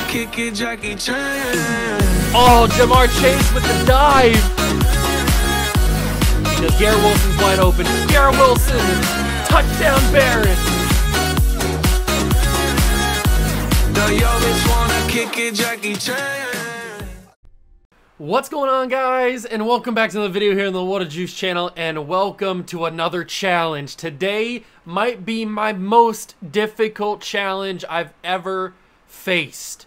kick it, Jackie Chan. Oh, Jamar Chase with the dive. Because Garrett Wilson's wide open. Garrett Wilson, touchdown Barrett. The yo bitch wanna kick it, Jackie Chan. What's going on, guys, and welcome back to the video here on the Water Juice channel, and welcome to another challenge. Today might be my most difficult challenge I've ever faced.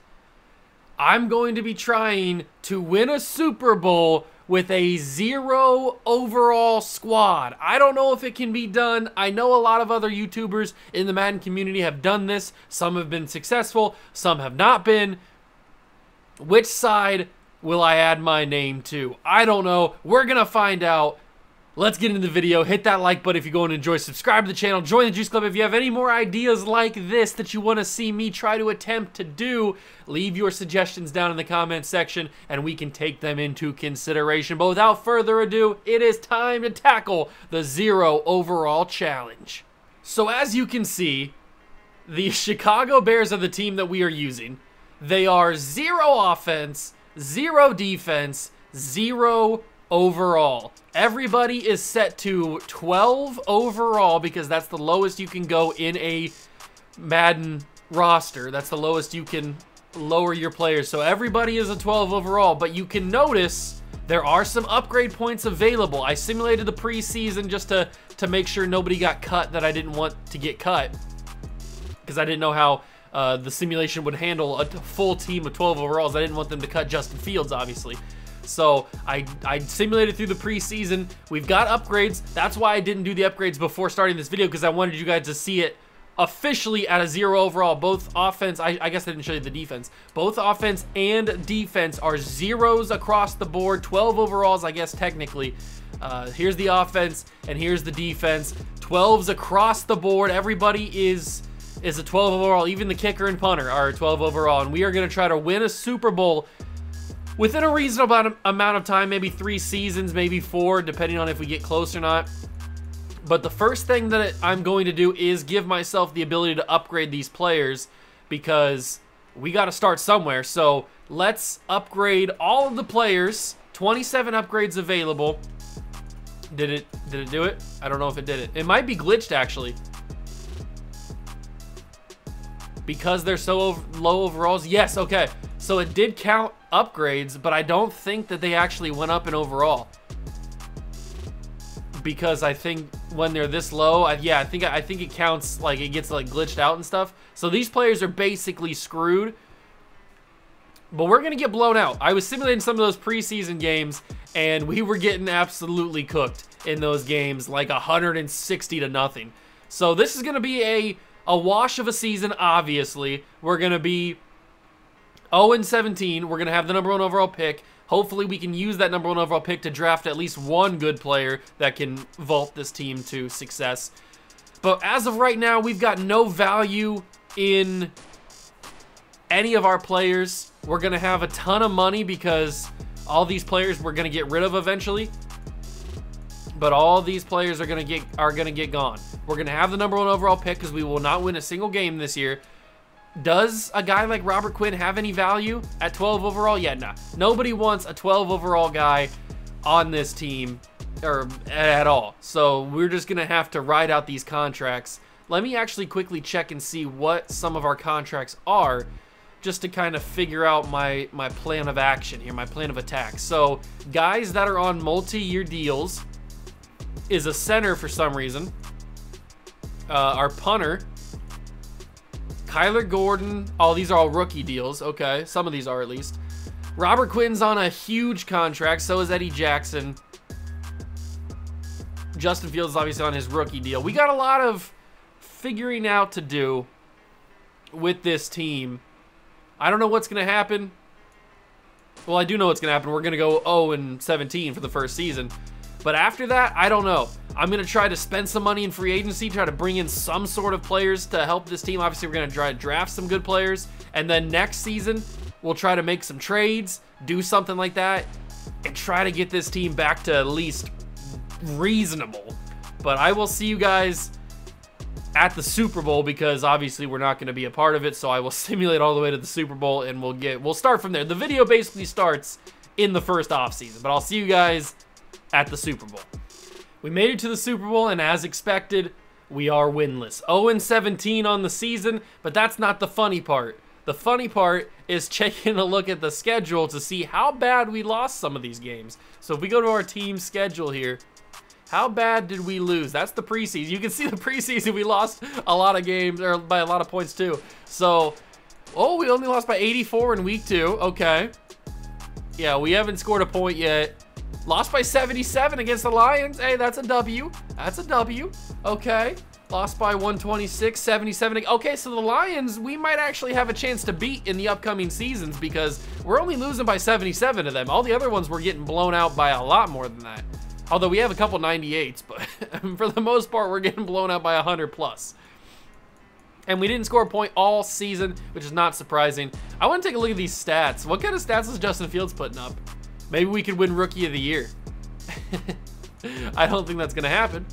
I'm going to be trying to win a Super Bowl with a 0 overall squad. I don't know if it can be done. I know a lot of other YouTubers in the Madden community have done this. Some have been successful, some have not been. Which side will I add my name to? I don't know. We're gonna find out. Let's get into the video. Hit that like button if you're going to enjoy. Subscribe to the channel. Join the Juice Club. If you have any more ideas like this that you want to see me try to attempt to do, leave your suggestions down in the comment section and we can take them into consideration. But without further ado, it is time to tackle the 0 overall challenge. So as you can see, the Chicago Bears are the team that we are using. They are 0 offense, 0 defense, 0 overall. Everybody is set to 12 overall because that's the lowest you can go in a Madden roster. That's the lowest you can lower your players. So everybody is a 12 overall, but you can notice there are some upgrade points available. I simulated the preseason just to make sure nobody got cut that I didn't want to get cut, because I didn't know how the simulation would handle a full team of 12 overalls. I didn't want them to cut Justin Fields, obviously. So I simulated through the preseason. We've got upgrades. That's why I didn't do the upgrades before starting this video, because I wanted you guys to see it officially at a 0 overall. Both offense, I guess I didn't show you the defense. Both offense and defense are 0s across the board. 12 overalls, I guess, technically. Here's the offense and here's the defense. 12s across the board. Everybody is a 12 overall. Even the kicker and punter are 12 overall. And we are going to try to win a Super Bowl within a reasonable amount of time, maybe 3 seasons, maybe 4, depending on if we get close or not. But the first thing that I'm going to do is give myself the ability to upgrade these players, because we got to start somewhere. So let's upgrade all of the players. 27 upgrades available. Did it do it? I don't know if it did it. It might be glitched, actually, because they're so low overalls. Yes, okay. So it did count upgrades, but I don't think that they actually went up in overall, because I think when they're this low, I think it counts, like it gets like glitched out and stuff. So these players are basically screwed, but we're gonna get blown out. I was simulating some of those preseason games and we were getting absolutely cooked in those games, like 160-0. So this is gonna be a wash of a season. Obviously, we're gonna be 0-17. We're going to have the #1 overall pick. Hopefully we can use that #1 overall pick to draft at least one good player that can vault this team to success. But as of right now, we've got no value in any of our players. We're going to have a ton of money because all these players we're going to get rid of eventually. But all these players are going to get gone. We're going to have the #1 overall pick because we will not win a single game this year. Does a guy like Robert Quinn have any value at 12 overall? Yeah, nah. Nobody wants a 12 overall guy on this team or at all. So we're just going to have to ride out these contracts. Let me actually quickly check and see what some of our contracts are, just to kind of figure out my plan of action here, my plan of attack. So guys that are on multi-year deals is a center for some reason. Our punter, Kyler Gordon. Oh, these are all rookie deals. Okay, some of these are at least. Robert Quinn's on a huge contract. So is Eddie Jackson. Justin Fields is obviously on his rookie deal. We got a lot of figuring out to do with this team. I don't know what's going to happen. Well, I do know what's going to happen. We're going to go 0-17 for the first season. But after that, I don't know. I'm going to try to spend some money in free agency, try to bring in some sort of players to help this team. Obviously, we're going to try to draft some good players. And then next season, we'll try to make some trades, do something like that, and try to get this team back to at least reasonable. But I will see you guys at the Super Bowl, because obviously we're not going to be a part of it. So I will simulate all the way to the Super Bowl, and we'll start from there. The video basically starts in the first offseason, but I'll see you guys at the Super Bowl. We made it to the Super Bowl, and as expected, we are winless. 0-17 on the season, but that's not the funny part. The funny part is taking a look at the schedule to see how bad we lost some of these games. So if we go to our team schedule here, how bad did we lose? That's the preseason. You can see the preseason, we lost a lot of games, or by a lot of points too. So, oh, we only lost by 84 in week 2. Okay. Yeah, we haven't scored a point yet. Lost by 77 against the Lions. Hey, that's a W. That's a W. Okay. Lost by 126, 77. Okay, so the Lions, we might actually have a chance to beat in the upcoming seasons, because we're only losing by 77 to them. All the other ones we're getting blown out by a lot more than that. Although we have a couple 98s, but for the most part, we're getting blown out by 100 plus. And we didn't score a point all season, which is not surprising. I want to take a look at these stats. What kind of stats is Justin Fields putting up? Maybe we could win Rookie of the Year. I don't think that's going to happen.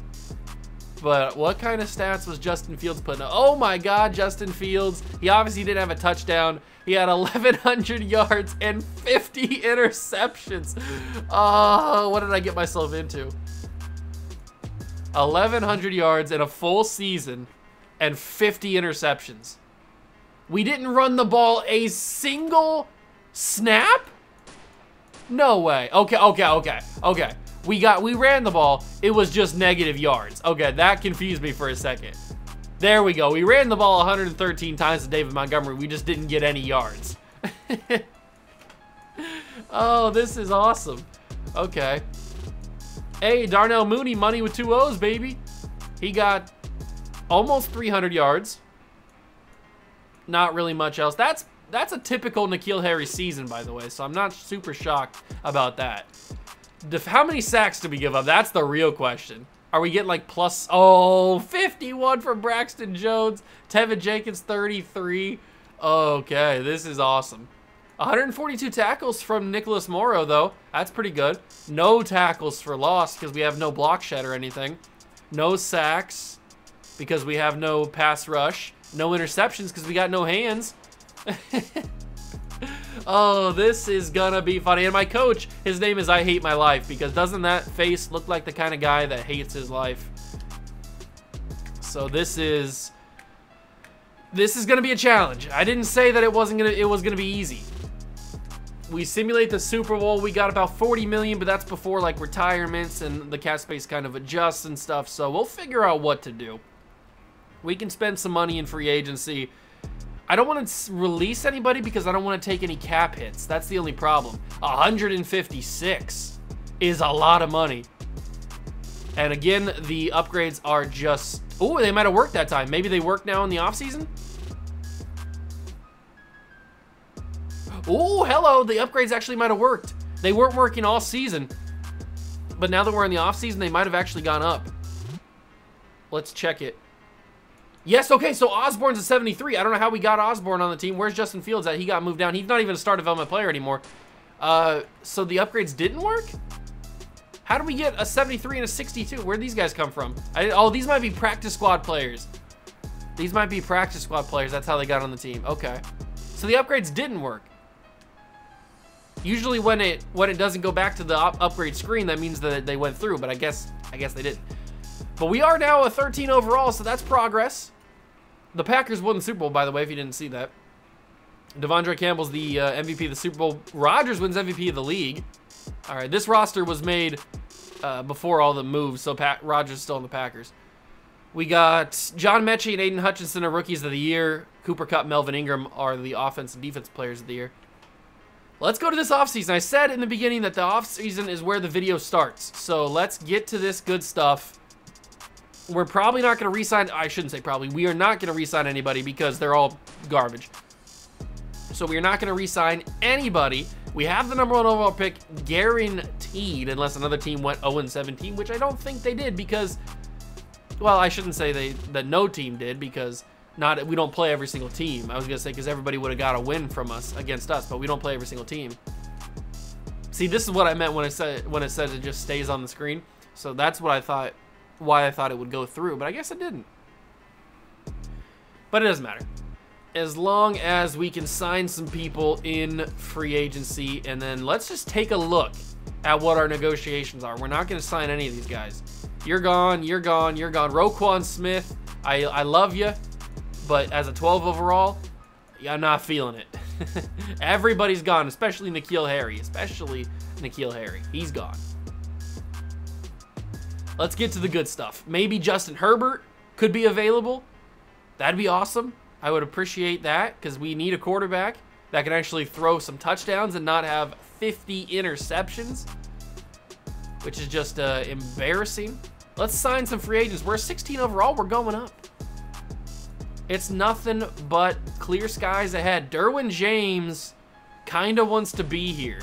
But what kind of stats was Justin Fields putting up? Oh my God, Justin Fields. He obviously didn't have a touchdown. He had 1,100 yards and 50 interceptions. Oh, what did I get myself into? 1,100 yards in a full season and 50 interceptions. We didn't run the ball a single snap? No way. Okay. We ran the ball. It was just negative yards. Okay, that confused me for a second. There we go. We ran the ball 113 times to David Montgomery. We just didn't get any yards. Oh, this is awesome. Okay. Hey, Darnell Mooney, money with 2 O's, baby. He got almost 300 yards. Not really much else. That's a typical N'Keal Harry season, by the way, so I'm not super shocked about that. How many sacks did we give up? That's the real question. Are we getting like plus, oh, 51 from Braxton Jones. Tevin Jenkins, 33. Okay, this is awesome. 142 tackles from Nicholas Morrow, though. That's pretty good. No tackles for loss because we have no block shed or anything. No sacks because we have no pass rush. No interceptions because we got no hands. Oh, this is gonna be funny. And my coach, his name is I Hate My Life, because doesn't that face look like the kind of guy that hates his life? So this is gonna be a challenge. I didn't say that it was gonna be easy. We simulate the Super Bowl. We got about 40 million, but that's before like retirements and the cap space kind of adjusts and stuff. So we'll figure out what to do. We can spend some money in free agency. I don't want to release anybody because I don't want to take any cap hits. That's the only problem. 156 is a lot of money. And again, the upgrades are just... Oh, they might have worked that time. Maybe they work now in the offseason? Oh, hello. The upgrades actually might have worked. They weren't working all season. But now that we're in the offseason, they might have actually gone up. Let's check it. Yes, okay, so Osborne's a 73. I don't know how we got Osborne on the team. Where's Justin Fields at? He got moved down. He's not even a star development player anymore. So the upgrades didn't work? How did we get a 73 and a 62? Where'd these guys come from? Oh, these might be practice squad players. These might be practice squad players. That's how they got on the team. Okay. So the upgrades didn't work. Usually when it doesn't go back to the upgrade screen, that means that they went through, but I guess they didn't. But we are now a 13 overall, so that's progress. The Packers won the Super Bowl, by the way, if you didn't see that. Devondre Campbell's the MVP of the Super Bowl. Rodgers wins MVP of the league. All right, this roster was made before all the moves, so Rodgers is still in the Packers. We got John Mechie and Aiden Hutchinson are Rookies of the Year. Cooper Kupp, Melvin Ingram are the Offense and Defense Players of the Year. Let's go to this offseason. I said in the beginning that the offseason is where the video starts. So let's get to this good stuff. We're probably not going to re-sign. I shouldn't say probably. We are not going to re-sign anybody because they're all garbage. So we are not going to re-sign anybody. We have the #1 overall pick guaranteed unless another team went 0-17, which I don't think they did because, well, I shouldn't say that no team did because we don't play every single team. I was going to say because everybody would have got a win from us against us, but we don't play every single team. See, this is what I meant when it says it just stays on the screen. So that's what I thought. Why I thought it would go through, but I guess it didn't. But it doesn't matter. As long as we can sign some people in free agency, and then let's just take a look at what our negotiations are. We're not going to sign any of these guys. You're gone, you're gone, you're gone. Roquan Smith, I love you, but as a 12 overall, I'm not feeling it. Everybody's gone, especially N'Keal Harry. He's gone. Let's get to the good stuff. Maybe Justin Herbert could be available. That'd be awesome. I would appreciate that because we need a quarterback that can actually throw some touchdowns and not have 50 interceptions, which is just embarrassing. Let's sign some free agents. We're 16 overall. We're going up. It's nothing but clear skies ahead. Derwin James kind of wants to be here.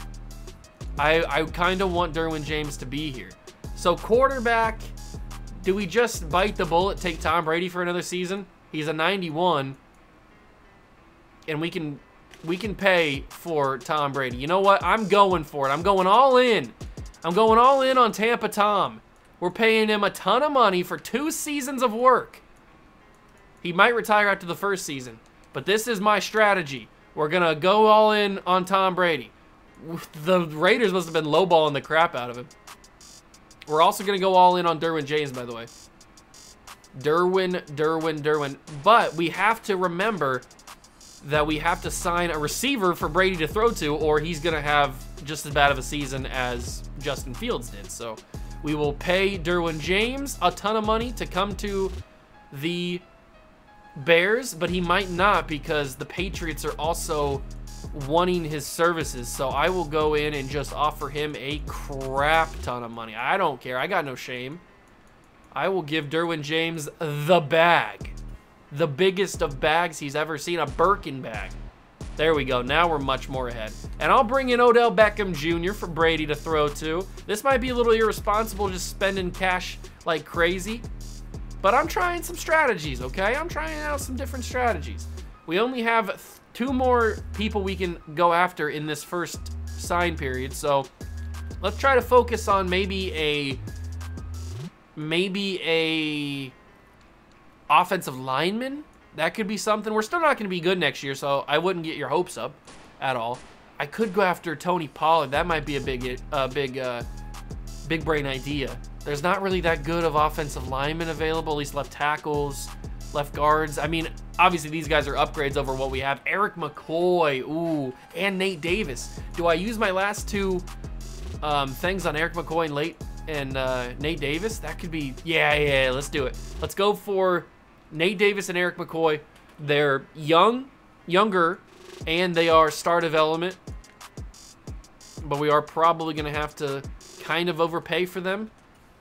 I kind of want Derwin James to be here. So quarterback, do we just bite the bullet, take Tom Brady for another season? He's a 91, and we can pay for Tom Brady. You know what? I'm going for it. I'm going all in. I'm going all in on Tampa Tom. We're paying him a ton of money for 2 seasons of work. He might retire after the first season, but this is my strategy. We're going to go all in on Tom Brady. The Raiders must have been lowballing the crap out of him. We're also going to go all in on Derwin James, by the way. Derwin. But we have to remember that we have to sign a receiver for Brady to throw to, or he's going to have just as bad of a season as Justin Fields did. So we will pay Derwin James a ton of money to come to the Bears, but he might not because the Patriots are also wanting his services. So I will go in and just offer him a crap ton of money. I don't care. I got no shame. I will give Derwin James the bag. The biggest of bags he's ever seen, a Birkin bag. There we go. Now we're much more ahead. And I'll bring in Odell Beckham Jr. for Brady to throw to. This might be a little irresponsible just spending cash like crazy, but I'm trying some strategies, okay? I'm trying out some different strategies. We only have 2 more people we can go after in this first sign period, so let's try to focus on maybe a offensive lineman. That could be something. We're still not going to be good next year, so I wouldn't get your hopes up at all. I could go after Tony Pollard. That might be a big brain idea. There's not really that good of offensive linemen available, at least left tackles, left guards. I mean, obviously these guys are upgrades over what we have. Eric McCoy, ooh, and Nate Davis. Do I use my last 2 things on Eric McCoy and Nate Davis? That could be, yeah, let's do it. Let's go for Nate Davis and Eric McCoy. They're younger, and they are star development, but we are probably going to have to kind of overpay for them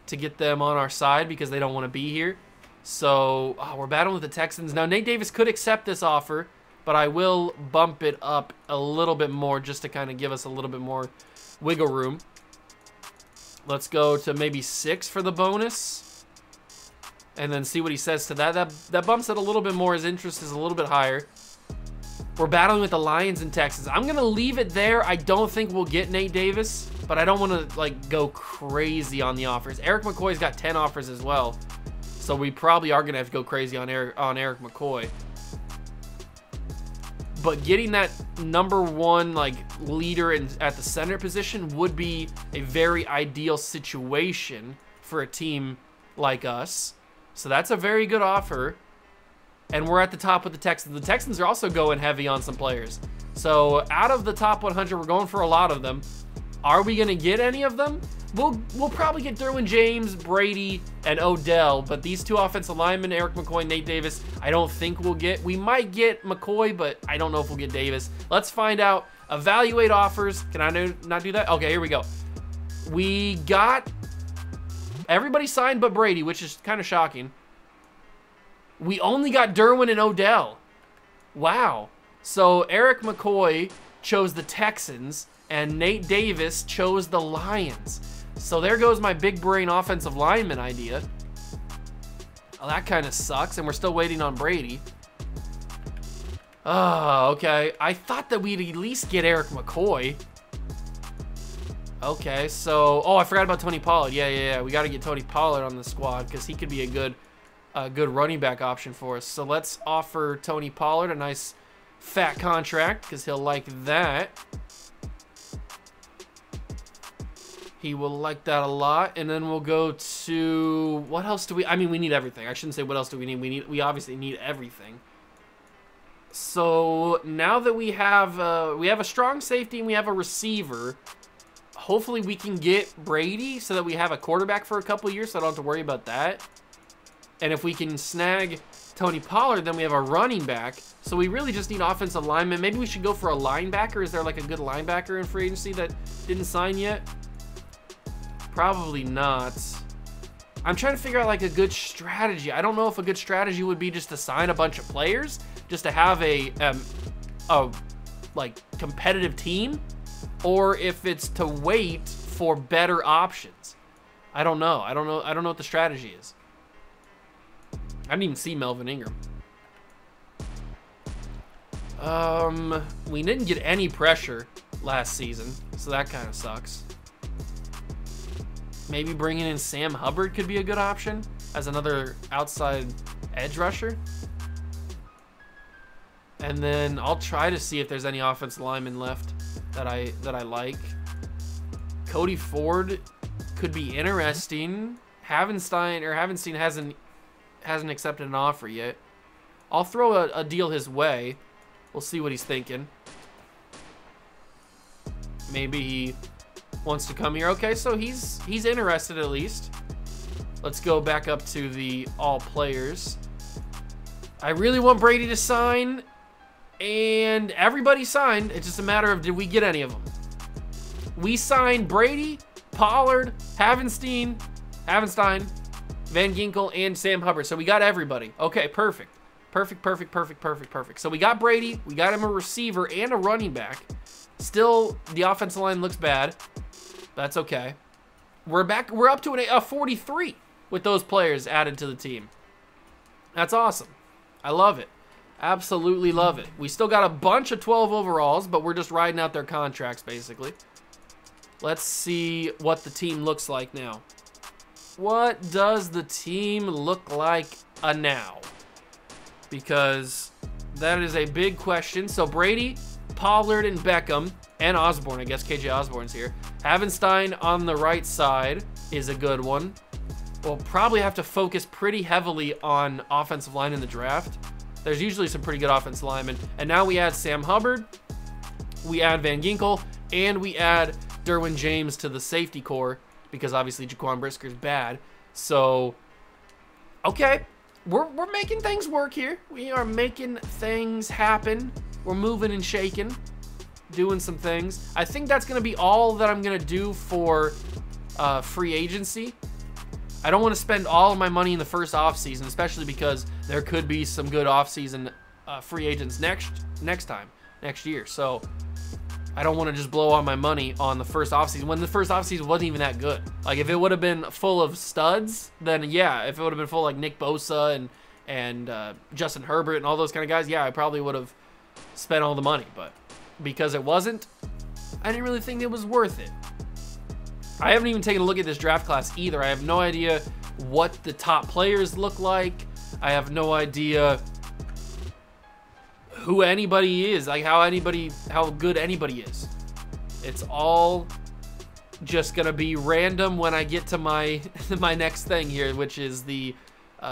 to get them on our side because they don't want to be here. So we're battling with the Texans. Now, Nate Davis could accept this offer, but I will bump it up a little bit more just to kind of give us a little bit more wiggle room. Let's go to maybe 6 for the bonus and then see what he says to that. That bumps it a little bit more. His interest is a little bit higher. We're battling with the Lions and Texans. I'm going to leave it there. I don't think we'll get Nate Davis, but I don't want to like go crazy on the offers. Eric McCoy's got 10 offers as well, so we probably are going to have to go crazy on Eric McCoy. But getting that #1 like leader at the center position would be a very ideal situation for a team like us. So that's a very good offer. And we're at the top with the Texans. The Texans are also going heavy on some players. So out of the top 100, we're going for a lot of them. Are we going to get any of them? We'll probably get Derwin James, Brady, and Odell. But these 2 offensive linemen, Eric McCoy, Nate Davis, I don't think we'll get. We might get McCoy, but I don't know if we'll get Davis. Let's find out. Evaluate offers. Can I not do that? Okay, here we go. We got everybody signed but Brady, which is kind of shocking. We only got Derwin and Odell. Wow. So Eric McCoy chose the Texans, and Nate Davis chose the Lions. So there goes my big brain offensive lineman idea. Well, that kind of sucks, and we're still waiting on Brady. Oh, okay. I thought that we'd at least get Eric McCoy. Okay, so... Oh, I forgot about Tony Pollard. Yeah. We got to get Tony Pollard on the squad because he could be a good a good running back option for us. So let's offer Tony Pollard a nice fat contract because he'll like that. He will like that a lot. And then we'll go to, what else do we, I mean, we need everything. I shouldn't say what else do we need. We obviously need everything. So now that we have a strong safety and we have a receiver, hopefully we can get Brady so that we have a quarterback for a couple years so I don't have to worry about that. And if we can snag Tony Pollard, then we have a running back. So we really just need offensive linemen. Maybe we should go for a linebacker. Is there like a good linebacker in free agency that didn't sign yet? Probably not. I'm trying to figure out like a good strategy. I don't know if a good strategy would be just to sign a bunch of players, just to have a like competitive team, or if it's to wait for better options. I don't know. I don't know what the strategy is. I didn't even see Melvin Ingram. We didn't get any pressure last season, so that kind of sucks. Maybe bringing in Sam Hubbard could be a good option as another outside edge rusher. And then I'll try to see if there's any offensive linemen left that I like. Cody Ford could be interesting. Havenstein hasn't accepted an offer yet. I'll throw a deal his way. We'll see what he's thinking. Maybe he wants to come here. Okay, so he's interested at least. Let's go back up to the all players. I really want Brady to sign, and everybody signed. It's just a matter of, did we get any of them? We signed Brady, Pollard, Havenstein, Van Ginkel, and Sam Hubbard. So we got everybody. Okay, perfect. Perfect. So we got Brady, we got him a receiver and a running back. Still, the offensive line looks bad. That's okay. We're up to a 43 with those players added to the team. That's awesome. I love it. Absolutely love it. We still got a bunch of 12 overalls, but we're just riding out their contracts, basically. Let's see what the team looks like now. What does the team look like now? Because that is a big question. So Brady, Pollard, and Beckham, and Osborne, I guess KJ Osborne's here. Havenstein on the right side is a good one. We'll probably have to focus pretty heavily on offensive line in the draft. There's usually some pretty good offensive linemen. And now we add Sam Hubbard, we add Van Ginkel, and we add Derwin James to the safety core because obviously Jaquan Brisker's bad. So, okay, we're making things work here. We are making things happen. We're moving and shaking, doing some things. I think that's going to be all that I'm going to do for free agency. I don't want to spend all of my money in the first offseason, especially because there could be some good offseason free agents next year. So I don't want to just blow all my money on the first offseason when the first offseason wasn't even that good. Like if it would have been full of studs, then yeah. If it would have been full of like Nick Bosa and Justin Herbert and all those kind of guys, yeah, I probably would have spent all the money. But because it wasn't, I didn't really think it was worth it. I haven't even taken a look at this draft class either. I have no idea what the top players look like. I have no idea who anybody is, like how good anybody is. It's all just gonna be random when I get to my my next thing here, which is the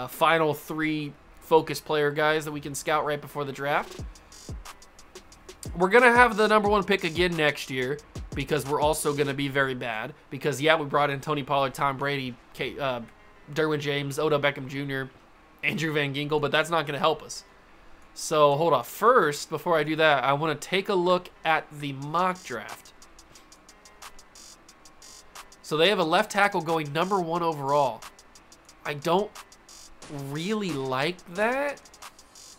final 3 focus player guys that we can scout right before the draft. We're gonna have the #1 pick again next year because we're also gonna be very bad. Because yeah, we brought in Tony Pollard, Tom Brady, Derwin James, Odell Beckham Jr., Andrew Van Ginkel, but that's not gonna help us. So hold on. First, before I do that, I want to take a look at the mock draft. So they have a left tackle going #1 overall. I don't really like that.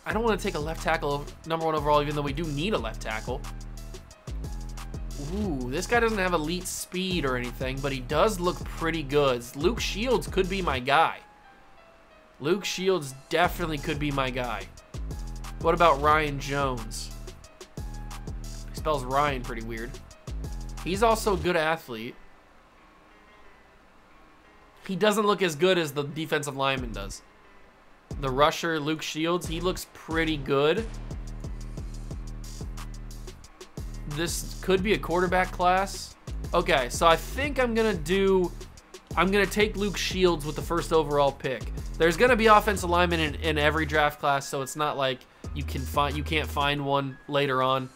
I don't want to take a left tackle #1 overall, even though we do need a left tackle. Ooh, this guy doesn't have elite speed or anything, but he does look pretty good. Luke Shields could be my guy. Luke Shields definitely could be my guy. What about Ryan Jones? He spells Ryan pretty weird. He's also a good athlete. He doesn't look as good as the defensive lineman does. The rusher, Luke Shields, he looks pretty good. This could be a quarterback class. Okay, so I think I'm gonna take Luke Shields with the first overall pick. There's gonna be offensive linemen in every draft class, so it's not like you can't find one later on.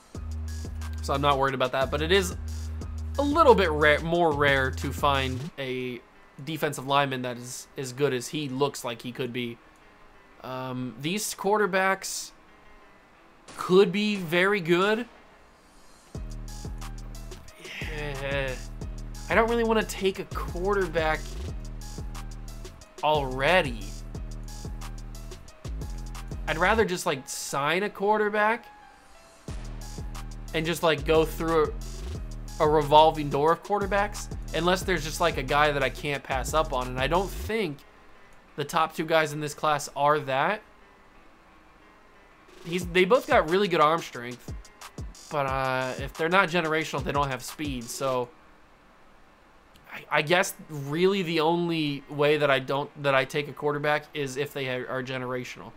So I'm not worried about that, but it is a little bit more rare to find a defensive lineman that is as good as he looks like he could be. These quarterbacks could be very good. Yeah, I don't really want to take a quarterback already. I'd rather just like sign a quarterback and just like go through a revolving door of quarterbacks, unless there's just like a guy that I can't pass up on. And I don't think the top two guys in this class are that. They both got really good arm strength, but if they're not generational, they don't have speed. So I guess really the only way that I take a quarterback is if they are generational.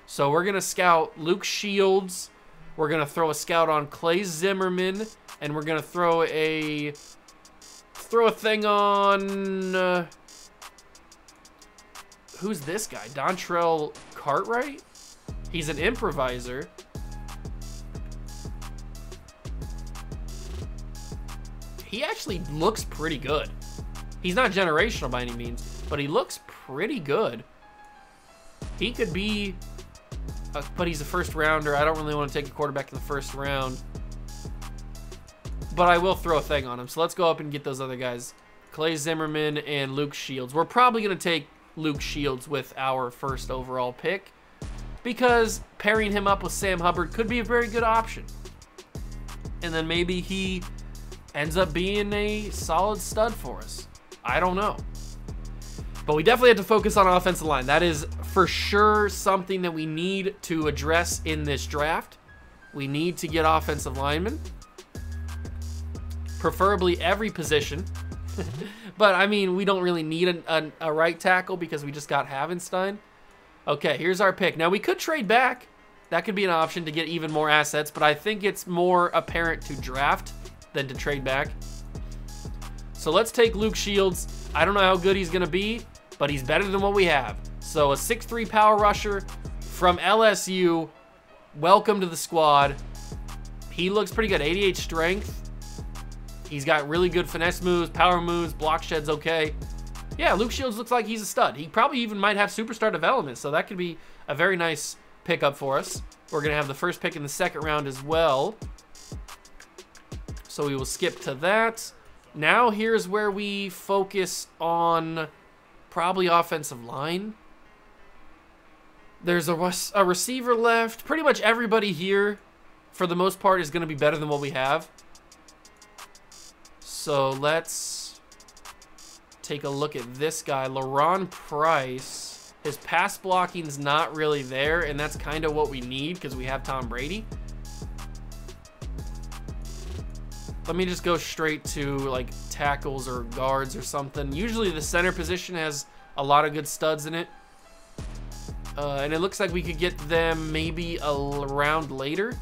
So we're gonna scout Luke Shields. We're gonna throw a scout on Clay Zimmerman, and we're gonna throw a thing on who's this guy? Dontrell Cartwright? He's an improviser. He actually looks pretty good. He's not generational by any means, but he looks pretty good. He could be, but he's a first rounder. I don't really want to take a quarterback in the first round, but I will throw a thing on him. So let's go up and get those other guys. Clay Zimmerman and Luke Shields. We're probably going to take Luke Shields with our first overall pick because pairing him up with Sam Hubbard could be a very good option. And then maybe he ends up being a solid stud for us. I don't know. But we definitely have to focus on offensive line. That is for sure something that we need to address in this draft. We need to get offensive linemen. Preferably every position. But, I mean, we don't really need a right tackle because we just got Havenstein. Okay, here's our pick. Now, we could trade back. That could be an option to get even more assets, but I think it's more apparent to draft than to trade back. So let's take Luke Shields. I don't know how good he's going to be, but he's better than what we have. So a 6'3" power rusher from LSU. Welcome to the squad. He looks pretty good. 88 strength. He's got really good finesse moves, power moves, block shed's okay. Yeah, Luke Shields looks like he's a stud. He probably even might have superstar development, so that could be a very nice pickup for us. We're going to have the first pick in the second round as well. So we will skip to that. Now here's where we focus on probably offensive line. There's a receiver left. Pretty much everybody here, for the most part, is going to be better than what we have. So let's take a look at this guy, LaRon Price. His pass blocking's not really there, and that's kind of what we need because we have Tom Brady. Let me just go straight to like tackles or guards or something. Usually the center position has a lot of good studs in it. And it looks like we could get them maybe a round later.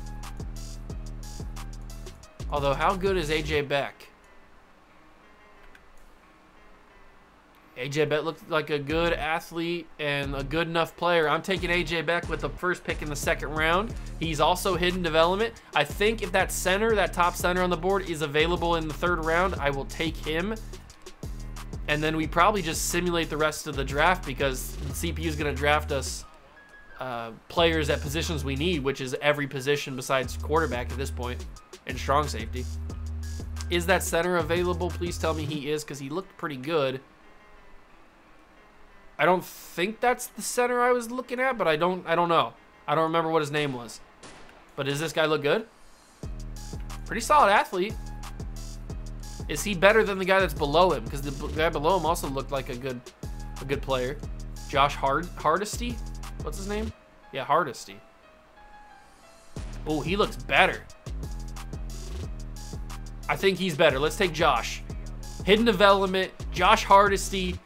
Although, how good is AJ Beck? AJ Beck looks like a good athlete and a good enough player. I'm taking AJ Beck with the first pick in the second round. He's also hidden development. I think if that center, that top center on the board is available in the third round, I will take him. And then we probably just simulate the rest of the draft because the CPU is going to draft us players at positions we need, which is every position besides quarterback at this point and strong safety. Is that center available? Please tell me he is because he looked pretty good. I don't think that's the center I was looking at, but I don't know. I don't remember what his name was. But does this guy look good? Pretty solid athlete. Is he better than the guy that's below him? Because the guy below him also looked like a good player. Josh Hardesty? What's his name? Yeah, Hardesty. Oh, he looks better. I think he's better. Let's take Josh. Hidden development. Josh Hardesty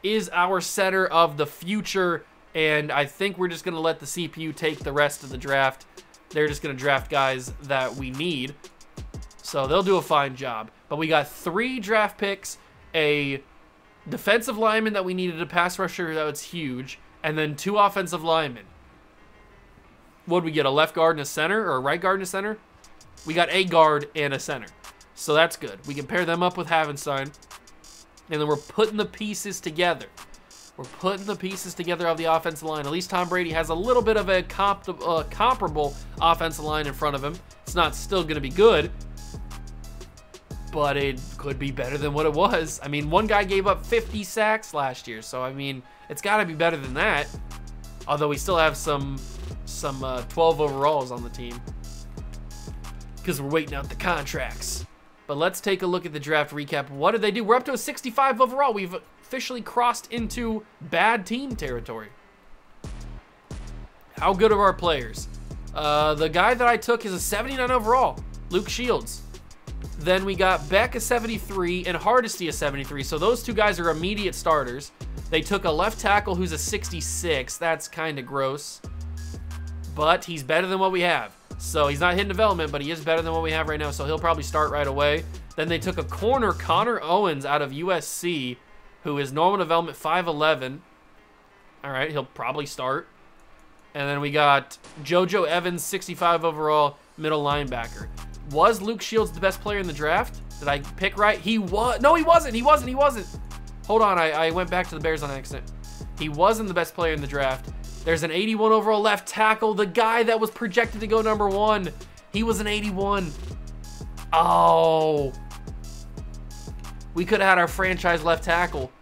is our center of the future. And I think we're just going to let the CPU take the rest of the draft. They're just going to draft guys that we need. So they'll do a fine job. But we got 3 draft picks, a defensive lineman that we needed, a pass rusher that was huge, and then 2 offensive linemen. What'd we get, a left guard and a center, or a right guard and a center? We got a guard and a center. So that's good. We can pair them up with Havenstein. And then we're putting the pieces together. We're putting the pieces together of the offensive line. At least Tom Brady has a little bit of a comparable offensive line in front of him. It's not still going to be good, but it could be better than what it was. I mean, one guy gave up 50 sacks last year, so I mean, it's got to be better than that. Although we still have some 12 overalls on the team because we're waiting out the contracts. But let's take a look at the draft recap. What did they do? We're up to a 65 overall. We've officially crossed into bad team territory. How good are our players? The guy that I took is a 79 overall, Luke Shields. Then we got Beck a 73 and Hardesty a 73. So those 2 guys are immediate starters. They took a left tackle who's a 66. That's kind of gross, but he's better than what we have. So he's not hitting development, but he is better than what we have right now, so he'll probably start right away. Then they took a corner, Connor Owens, out of USC, who is normal development 5'11". All right, he'll probably start. And then we got JoJo Evans, 65 overall, middle linebacker. Was Luke Shields the best player in the draft? Did I pick right? He was. No, he wasn't. He wasn't. Hold on, I went back to the Bears on accident. He wasn't the best player in the draft. There's an 81 overall left tackle, the guy that was projected to go number 1. He was an 81. Oh. We could have had our franchise left tackle.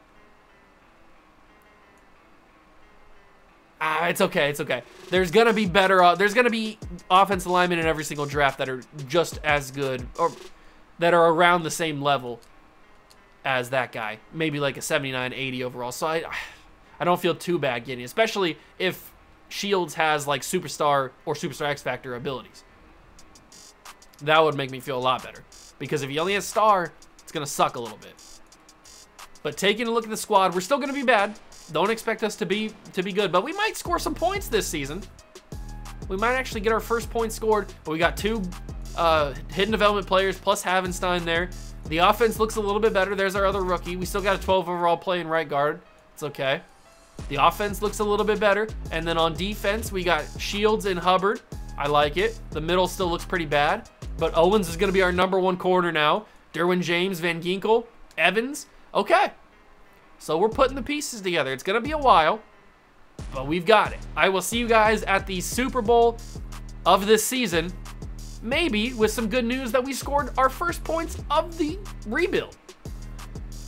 It's okay, it's okay. There's gonna be better, there's gonna be offensive linemen in every single draft that are just as good, or that are around the same level as that guy. Maybe like a 79, 80 overall. So I don't feel too bad getting it, especially if Shields has like superstar or superstar X Factor abilities. That would make me feel a lot better, because if he only has star, it's gonna suck a little bit. But taking a look at the squad, we're still gonna be bad. Don't expect us to be good, but we might score some points this season. We might actually get our first point scored, but we got 2 hidden development players plus Havenstein there. The offense looks a little bit better. There's our other rookie. We still got a 12 overall playing right guard. It's okay. The offense looks a little bit better. And then on defense, we got Shields and Hubbard. I like it. The middle still looks pretty bad, but Owens is going to be our number 1 corner now. Derwin James, Van Ginkel, Evans. Okay. So we're putting the pieces together. It's going to be a while, but we've got it. I will see you guys at the Super Bowl of this season, maybe with some good news that we scored our first points of the rebuild.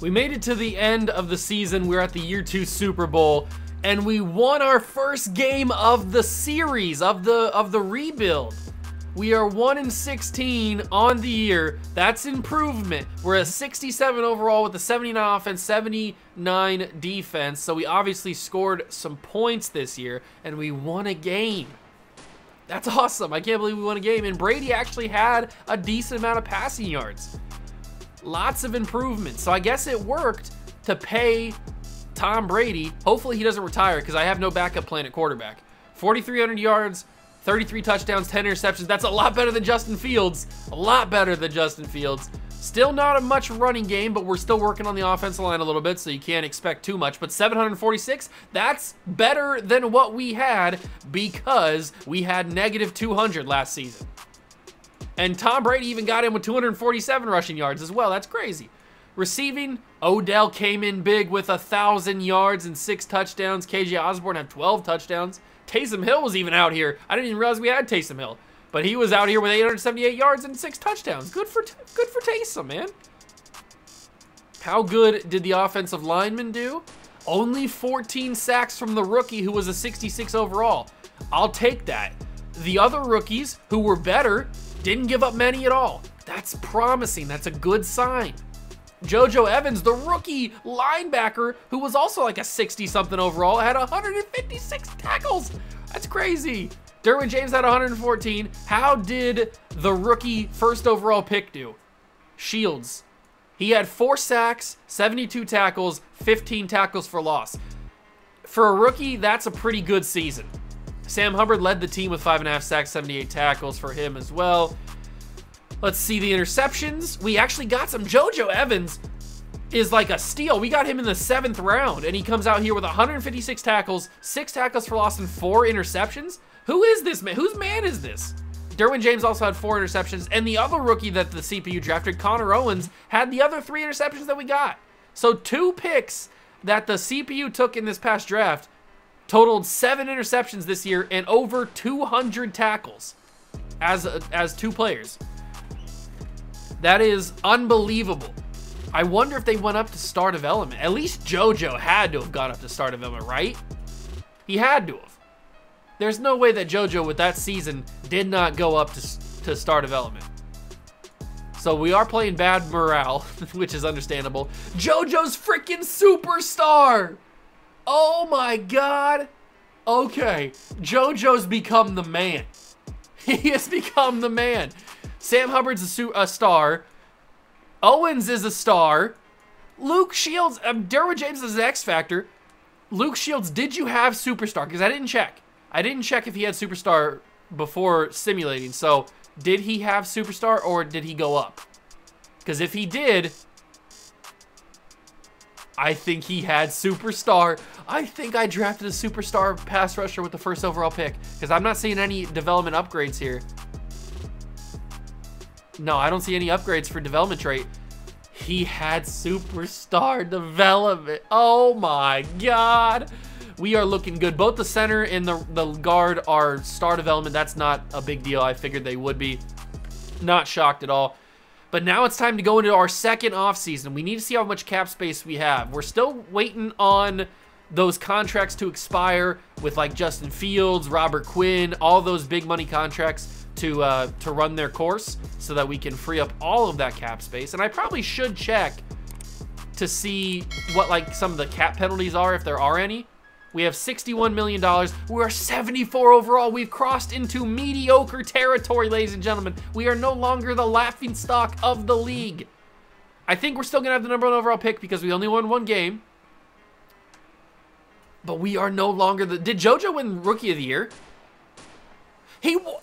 We made it to the end of the season. We're at the year 2 Super Bowl, and we won our first game of the series, of the rebuild. We are 1-16 on the year. That's improvement. We're a 67 overall with a 79 offense, 79 defense. So we obviously scored some points this year, and we won a game. That's awesome. I can't believe we won a game. And Brady actually had a decent amount of passing yards. Lots of improvements. So I guess it worked to pay Tom Brady. Hopefully he doesn't retire, because I have no backup plan at quarterback. 4,300 yards, 33 touchdowns, 10 interceptions. That's a lot better than Justin Fields. A lot better than Justin Fields. Still not a much running game, but we're still working on the offensive line a little bit, so you can't expect too much. But 746, that's better than what we had, because we had negative 200 last season. And Tom Brady even got in with 247 rushing yards as well. That's crazy. Receiving, Odell came in big with 1,000 yards and 6 touchdowns. KJ Osborne had 12 touchdowns. Taysom Hill was even out here. I didn't even realize we had Taysom Hill, but he was out here with 878 yards and 6 touchdowns. Good for Taysom, man. How good did the offensive lineman do? Only 14 sacks from the rookie, who was a 66 overall. I'll take that. The other rookies who were better didn't give up many at all. That's promising. That's a good sign. JoJo Evans, the rookie linebacker, who was also like a 60-something overall, had 156 tackles. That's crazy. Derwin James had 114. How did the rookie first overall pick do? Shields. He had 4 sacks, 72 tackles, 15 tackles for loss. For a rookie, that's a pretty good season. Sam Hubbard led the team with 5.5 sacks, 78 tackles for him as well. Let's see the interceptions. We actually got some. JoJo Evans is like a steal. We got him in the 7th round, and he comes out here with 156 tackles, 6 tackles for loss, and 4 interceptions. Who is this man? Whose man is this? Derwin James also had 4 interceptions, and the other rookie that the CPU drafted, Connor Owens, had the other 3 interceptions that we got. So 2 picks that the CPU took in this past draft totaled 7 interceptions this year and over 200 tackles as 2 players. That is unbelievable. I wonder if they went up to star development. At least JoJo had to have gone up to star development, right? He had to have. There's no way that JoJo with that season did not go up to star development. So we are playing bad morale, which is understandable. JoJo's freaking superstar. Oh my God. Okay, JoJo's become the man. He has become the man. Sam Hubbard's a star. Owens is a star. Luke Shields, Derwin James is an X Factor. Luke Shields, did you have superstar? Because I didn't check. I didn't check if he had superstar before simulating. So did he have superstar or did he go up? Because if he did, I think he had superstar. I think I drafted a superstar pass rusher with the 1st overall pick because I'm not seeing any development upgrades here. No, I don't see any upgrades for development trait. He had superstar development. Oh my God. We are looking good. Both the center and the guard are star development. That's not a big deal. I figured they would be. Not shocked at all. But now it's time to go into our 2nd offseason. We need to see how much cap space we have. We're still waiting on those contracts to expire with like Justin Fields, Robert Quinn, all those big money contracts to run their course so that we can free up all of that cap space. And I probably should check to see what like some of the cap penalties are, if there are any. We have $61 million. We're 74 overall. We've crossed into mediocre territory, ladies and gentlemen. We are no longer the laughing stock of the league. I think we're still gonna have the #1 overall pick because we only won 1 game. But we are no longer the... Did JoJo win Rookie of the Year?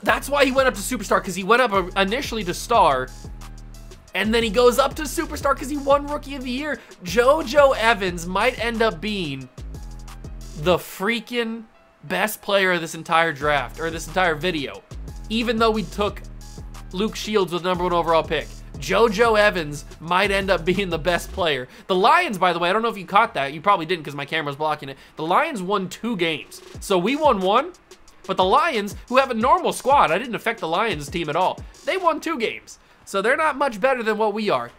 That's why he went up to Superstar, because he went up initially to Star, and then he goes up to Superstar because he won Rookie of the Year. JoJo Evans might end up being the freaking best player of this entire draft, or this entire video, even though we took Luke Shields with the #1 overall pick. JoJo Evans might end up being the best player. The Lions, by the way, I don't know if you caught that. You probably didn't because my camera's blocking it. The Lions won 2 games. So we won 1, but the Lions, who have a normal squad, I didn't affect the Lions team at all. They won 2 games. So they're not much better than what we are.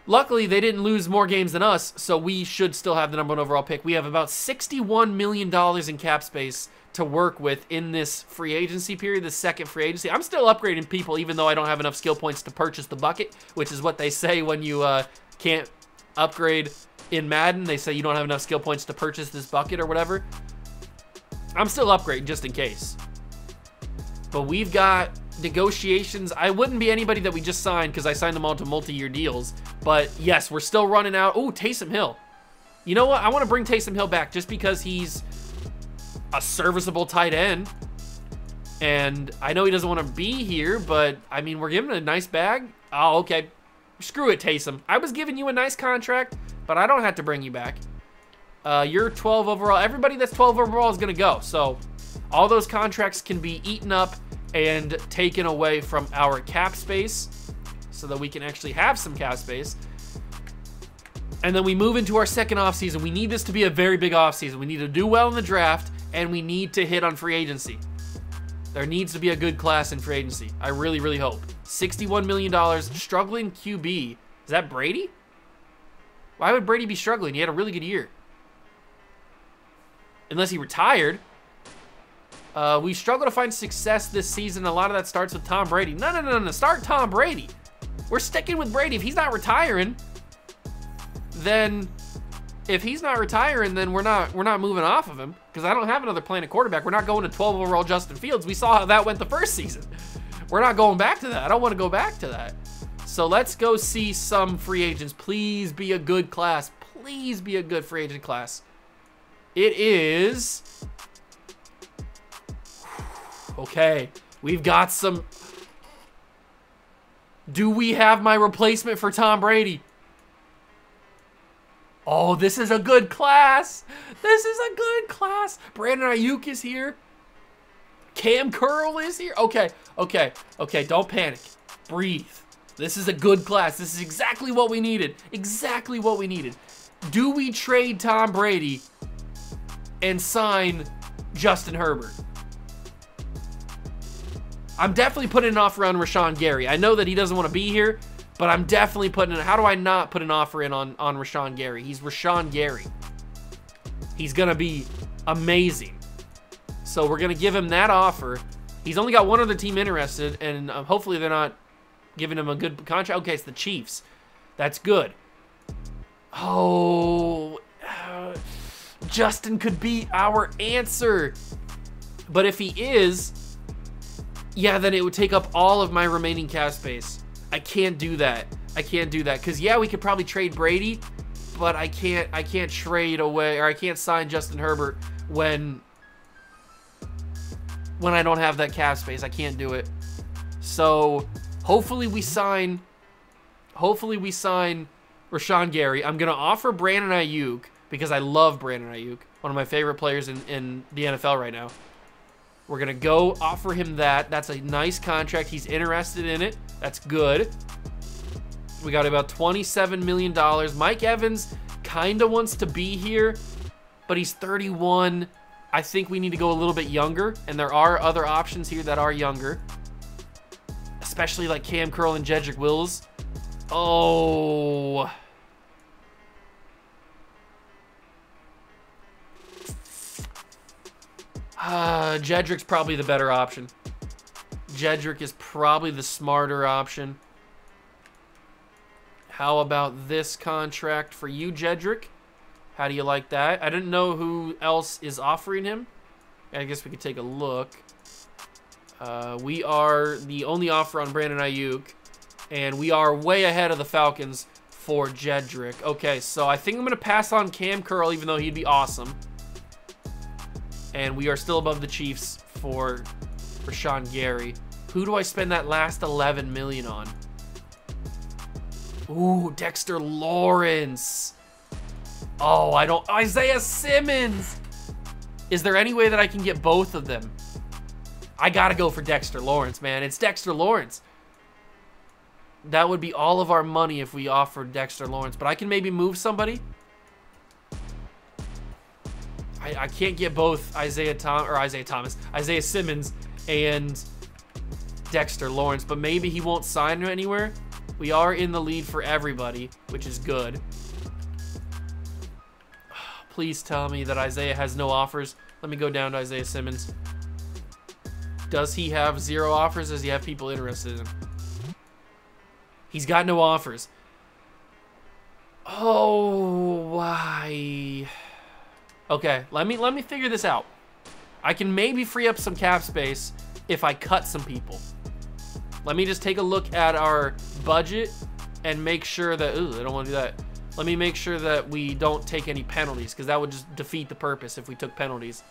Luckily, they didn't lose more games than us, so we should still have the #1 overall pick. We have about $61 million in cap space to work with in this free agency period, the 2nd free agency. I'm still upgrading people even though I don't have enough skill points to purchase the bucket, which is what they say when you can't upgrade in Madden. They say you don't have enough skill points to purchase this bucket or whatever. I'm still upgrading just in case. But we've got negotiations. I wouldn't be anybody that we just signed because I signed them all to multi-year deals. But yes, we're still running out. Oh, Taysom Hill. You know what? I want to bring Taysom Hill back just because he's a serviceable tight end. And I know he doesn't want to be here, but I mean, we're giving him a nice bag. Oh, okay. Screw it, Taysom. I was giving you a nice contract, but I don't have to bring you back. You're 12 overall. Everybody that's 12 overall is going to go. So all those contracts can be eaten up and taken away from our cap space so that we can actually have some cap space. And then we move into our 2nd offseason. We need this to be a very big offseason. We need to do well in the draft, and we need to hit on free agency. There needs to be a good class in free agency. I really, really hope. $61 million, struggling QB. Is that Brady? Why would Brady be struggling? He had a really good year. Unless he retired. We struggle to find success this season. A lot of that starts with Tom Brady. No. Start Tom Brady. We're sticking with Brady. If he's not retiring, then we're not moving off of him because I don't have another plan at quarterback. We're not going to 12 overall Justin Fields. We saw how that went the first season. We're not going back to that. I don't want to go back to that. So let's go see some free agents. Please be a good class. Please be a good free agent class. It is... Okay, we've got some... Do we have my replacement for Tom Brady? Oh, this is a good class. This is a good class. Brandon Ayuk is here. Cam Curl is here. Okay, okay, okay, don't panic. Breathe. This is a good class. This is exactly what we needed. Exactly what we needed. Do we trade Tom Brady and sign Justin Herbert? I'm definitely putting an offer on Rashawn Gary. I know that he doesn't want to be here, but I'm definitely putting it. How do I not put an offer in on Rashawn Gary? He's Rashawn Gary. He's going to be amazing. So we're going to give him that offer. He's only got one other team interested, and hopefully they're not giving him a good contract. Okay, it's the Chiefs. That's good. Oh, Justin could be our answer. But if he is, yeah, then it would take up all of my remaining cap space. I can't do that. I can't do that. Because, yeah, we could probably trade Brady, but I can't trade away, or I can't sign Justin Herbert when I don't have that cap space. I can't do it. So hopefully we sign Rashawn Gary. I'm gonna offer Brandon Ayuk because I love Brandon Ayuk, one of my favorite players in the NFL right now. We're gonna go offer him that. That's a nice contract. He's interested in it. That's good. We got about $27 million. Mike Evans kinda wants to be here, but he's 31. I think we need to go a little bit younger, and there are other options here that are younger, especially like Cam Curl and Jedrick Wills. Oh. Jedrick's probably the better option. Jedrick is probably the smarter option. How about this contract for you, Jedrick? How do you like that? I didn't know who else is offering him. I guess we could take a look. We are the only offer on Brandon Ayuk, and we are way ahead of the Falcons for Jedrick. Okay, so I think I'm going to pass on Cam Curl, even though he'd be awesome. And we are still above the Chiefs for Rashawn Gary. Who do I spend that last $11 million on? Ooh, Dexter Lawrence. Oh, I don't... Isaiah Simmons! Is there any way that I can get both of them? I gotta go for Dexter Lawrence, man. It's Dexter Lawrence. That would be all of our money if we offered Dexter Lawrence. But I can maybe move somebody. I can't get both Isaiah Simmons and Dexter Lawrence. But maybe he won't sign anywhere. We are in the lead for everybody, which is good. Please tell me that Isaiah has no offers. Let me go down to Isaiah Simmons. Does he have 0 offers? Does he have people interested in him? He's got no offers. Oh, why? Okay, let me figure this out. I can maybe free up some cap space if I cut some people. Let me just take a look at our budget and make sure that... Ooh, I don't want to do that. Let me make sure that we don't take any penalties, because that would just defeat the purpose if we took penalties.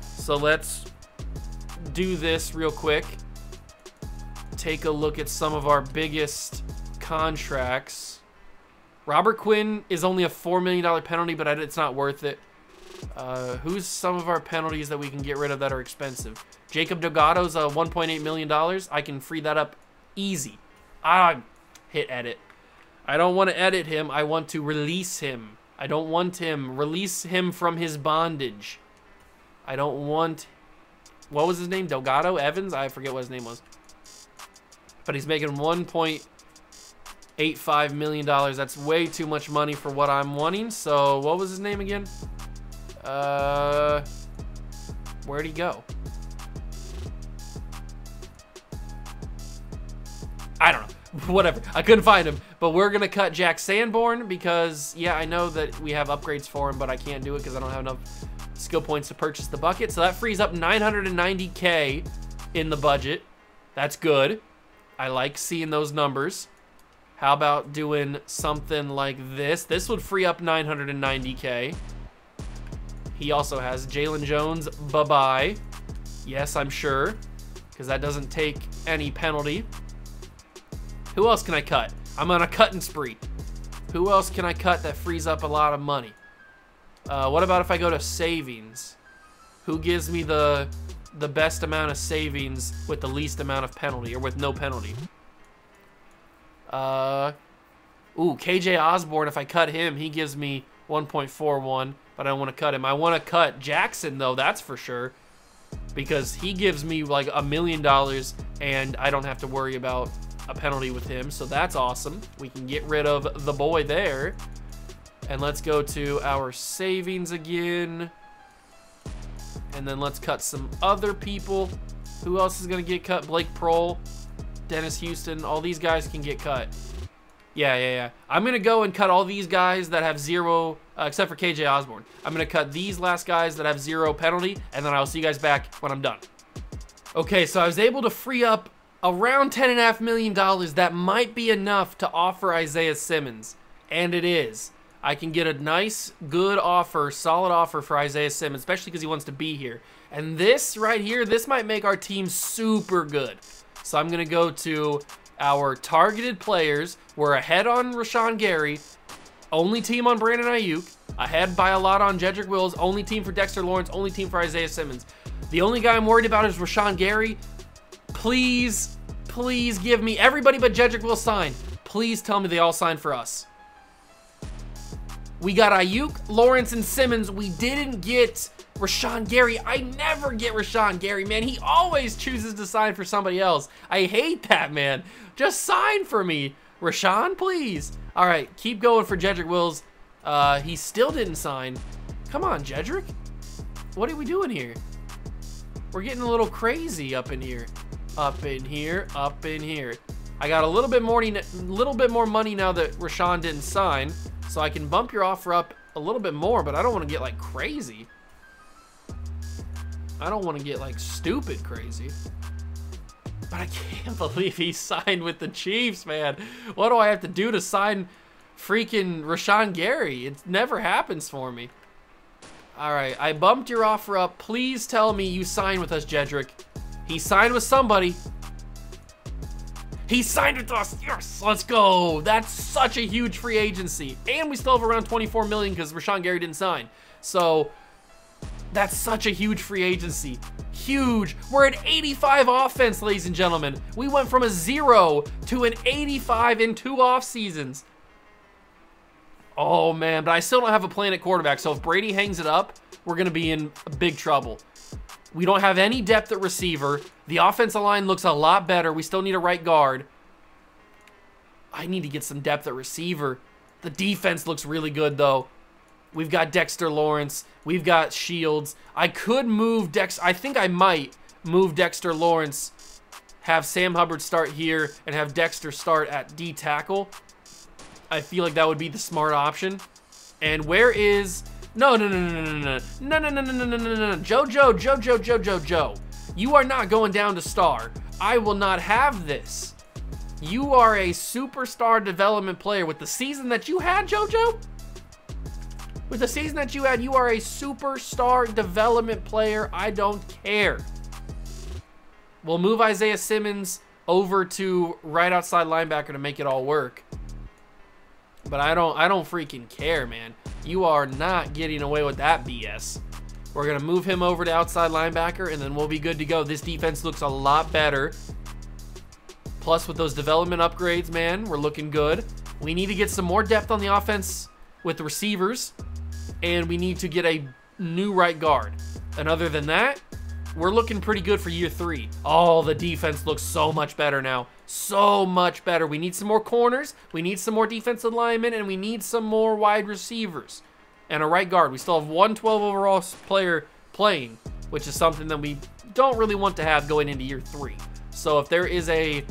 So let's do this real quick. Take a look at some of our biggest contracts. Robert Quinn is only a $4 million penalty, but it's not worth it. Who's some of our penalties that we can get rid of that are expensive? Jacob Delgado's $1.8 million. I can free that up easy. Hit edit. I don't want to edit him. I want to release him. I don't want him. Release him from his bondage. I don't want... What was his name? Delgado? Evans? I forget what his name was. But he's making $1.85 million. That's way too much money for what I'm wanting. So, what was his name again? Where'd he go? I don't know. Whatever. I couldn't find him. But we're going to cut Jack Sanborn because, yeah, I know that we have upgrades for him, but I can't do it because I don't have enough skill points to purchase the bucket. So that frees up $990K in the budget. That's good. I like seeing those numbers. How about doing something like this? This would free up $990K. He also has Jalen Jones, bye-bye. Yes, I'm sure, because that doesn't take any penalty. Who else can I cut? I'm on a cutting spree. Who else can I cut that frees up a lot of money? What about if I go to savings? Who gives me the best amount of savings with the least amount of penalty, or with no penalty? Ooh, KJ Osborne, if I cut him, he gives me 1.41, but I don't want to cut him. I want to cut Jackson, though, that's for sure, because he gives me like $1 million, and I don't have to worry about a penalty with him, so that's awesome. We can get rid of the boy there. And let's go to our savings again. And then let's cut some other people. Who else is going to get cut? Blake Prohl, Dennis Houston, all these guys can get cut. Yeah. I'm going to go and cut all these guys that have 0, except for KJ Osborne. I'm going to cut these last guys that have 0 penalty, and then I'll see you guys back when I'm done. Okay, so I was able to free up around $10.5 million. That might be enough to offer Isaiah Simmons, and it is. I can get a nice, good offer, solid offer for Isaiah Simmons, especially because he wants to be here. And this right here, this might make our team super good. So I'm going to go to our targeted players. We're ahead on Rashawn Gary, only team on Brandon Ayuk, ahead by a lot on Jedrick Wills, only team for Dexter Lawrence, only team for Isaiah Simmons. The only guy I'm worried about is Rashawn Gary. Please, please give me everybody but Jedrick Wills signed. Please tell me they all signed for us. We got Ayuk, Lawrence, and Simmons. We didn't get Rashawn Gary. I never get Rashawn Gary, man. He always chooses to sign for somebody else. I hate that, man. Just sign for me. Rashawn, please. All right, keep going for Jedrick Wills. He still didn't sign. Come on, Jedrick. What are we doing here? We're getting a little crazy up in here. Up in here, up in here. I got a little bit more money now that Rashawn didn't sign. So I can bump your offer up a little bit more, but I don't want to get like crazy. I don't want to get like stupid crazy. But I can't believe he signed with the Chiefs, man. What do I have to do to sign freaking Rashawn Gary? It never happens for me. All right, I bumped your offer up. Please tell me you signed with us, Jedrick. He signed with somebody. He signed with us. Yes, let's go. That's such a huge free agency. And we still have around 24 million because Rashawn Gary didn't sign. So that's such a huge free agency. Huge. We're at 85 offense, ladies and gentlemen. We went from a 0 to an 85 in 2 off seasons. Oh, man. But I still don't have a plan at quarterback. So if Brady hangs it up, we're going to be in big trouble. We don't have any depth at receiver. The offensive line looks a lot better. We still need a right guard. I need to get some depth at receiver. The defense looks really good, though. We've got Dexter Lawrence. We've got Shields. I could move I think I might move Dexter Lawrence, have Sam Hubbard start here, and have Dexter start at D tackle. I feel like that would be the smart option. And where is... No. Joe. You are not going down to star. I will not have this. You are a superstar development player with the season that you had, JoJo. With the season that you had, you are a superstar development player. I don't care. We'll move Isaiah Simmons over to right outside linebacker to make it all work. But I don't freaking care, man. You are not getting away with that BS. We're going to move him over to outside linebacker, and then we'll be good to go. This defense looks a lot better. Plus, with those development upgrades, man, we're looking good. We need to get some more depth on the offense with the receivers, and we need to get a new right guard. And other than that, we're looking pretty good for year 3. Oh, the defense looks so much better now. So much better. We need some more corners. We need some more defensive linemen, and we need some more wide receivers and a right guard. We still have 112 overall player playing, which is something that we don't really want to have going into year 3. So if there is a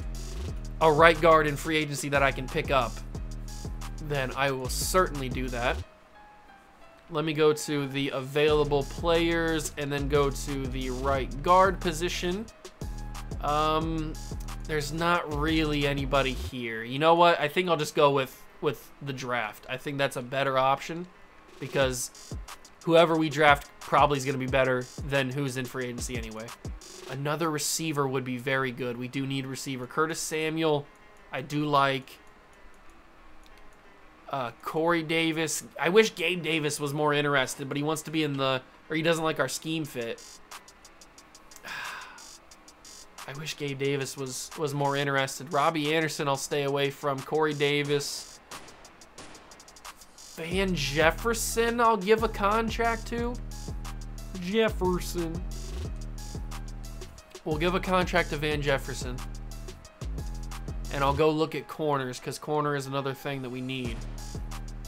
right guard in free agency that I can pick up, then I will certainly do that. Let me go to the available players and then go to the right guard position. There's not really anybody here. You know what? I think I'll just go with the draft. I think that's a better option because whoever we draft probably is going to be better than who's in free agency anyway. Another receiver would be very good. We do need receiver. Curtis Samuel, I do like. Corey Davis. I wish Gabe Davis was more interested, but he wants to be in the, or he doesn't like our scheme fit. I wish Gabe Davis was more interested. Robbie Anderson, I'll stay away from. Corey Davis. Van Jefferson, I'll give a contract to. Jefferson. We'll give a contract to Van Jefferson. And I'll go look at corners, because corner is another thing that we need.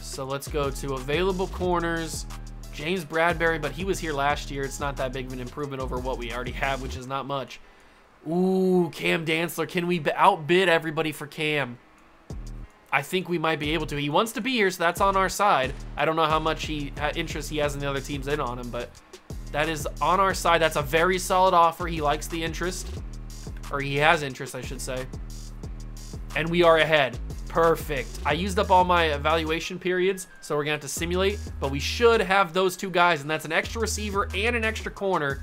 So let's go to available corners. James Bradbury, but he was here last year. It's not that big of an improvement over what we already have, which is not much. Ooh, Cam Dantzler. Can we outbid everybody for Cam? I think we might be able to. He wants to be here, so that's on our side. I don't know how much interest he has in the other teams in on him, but that is on our side. That's a very solid offer. He likes the interest, or he has interest, I should say. And we are ahead. Perfect. I used up all my evaluation periods, so we're going to have to simulate, but we should have those two guys, and that's an extra receiver and an extra corner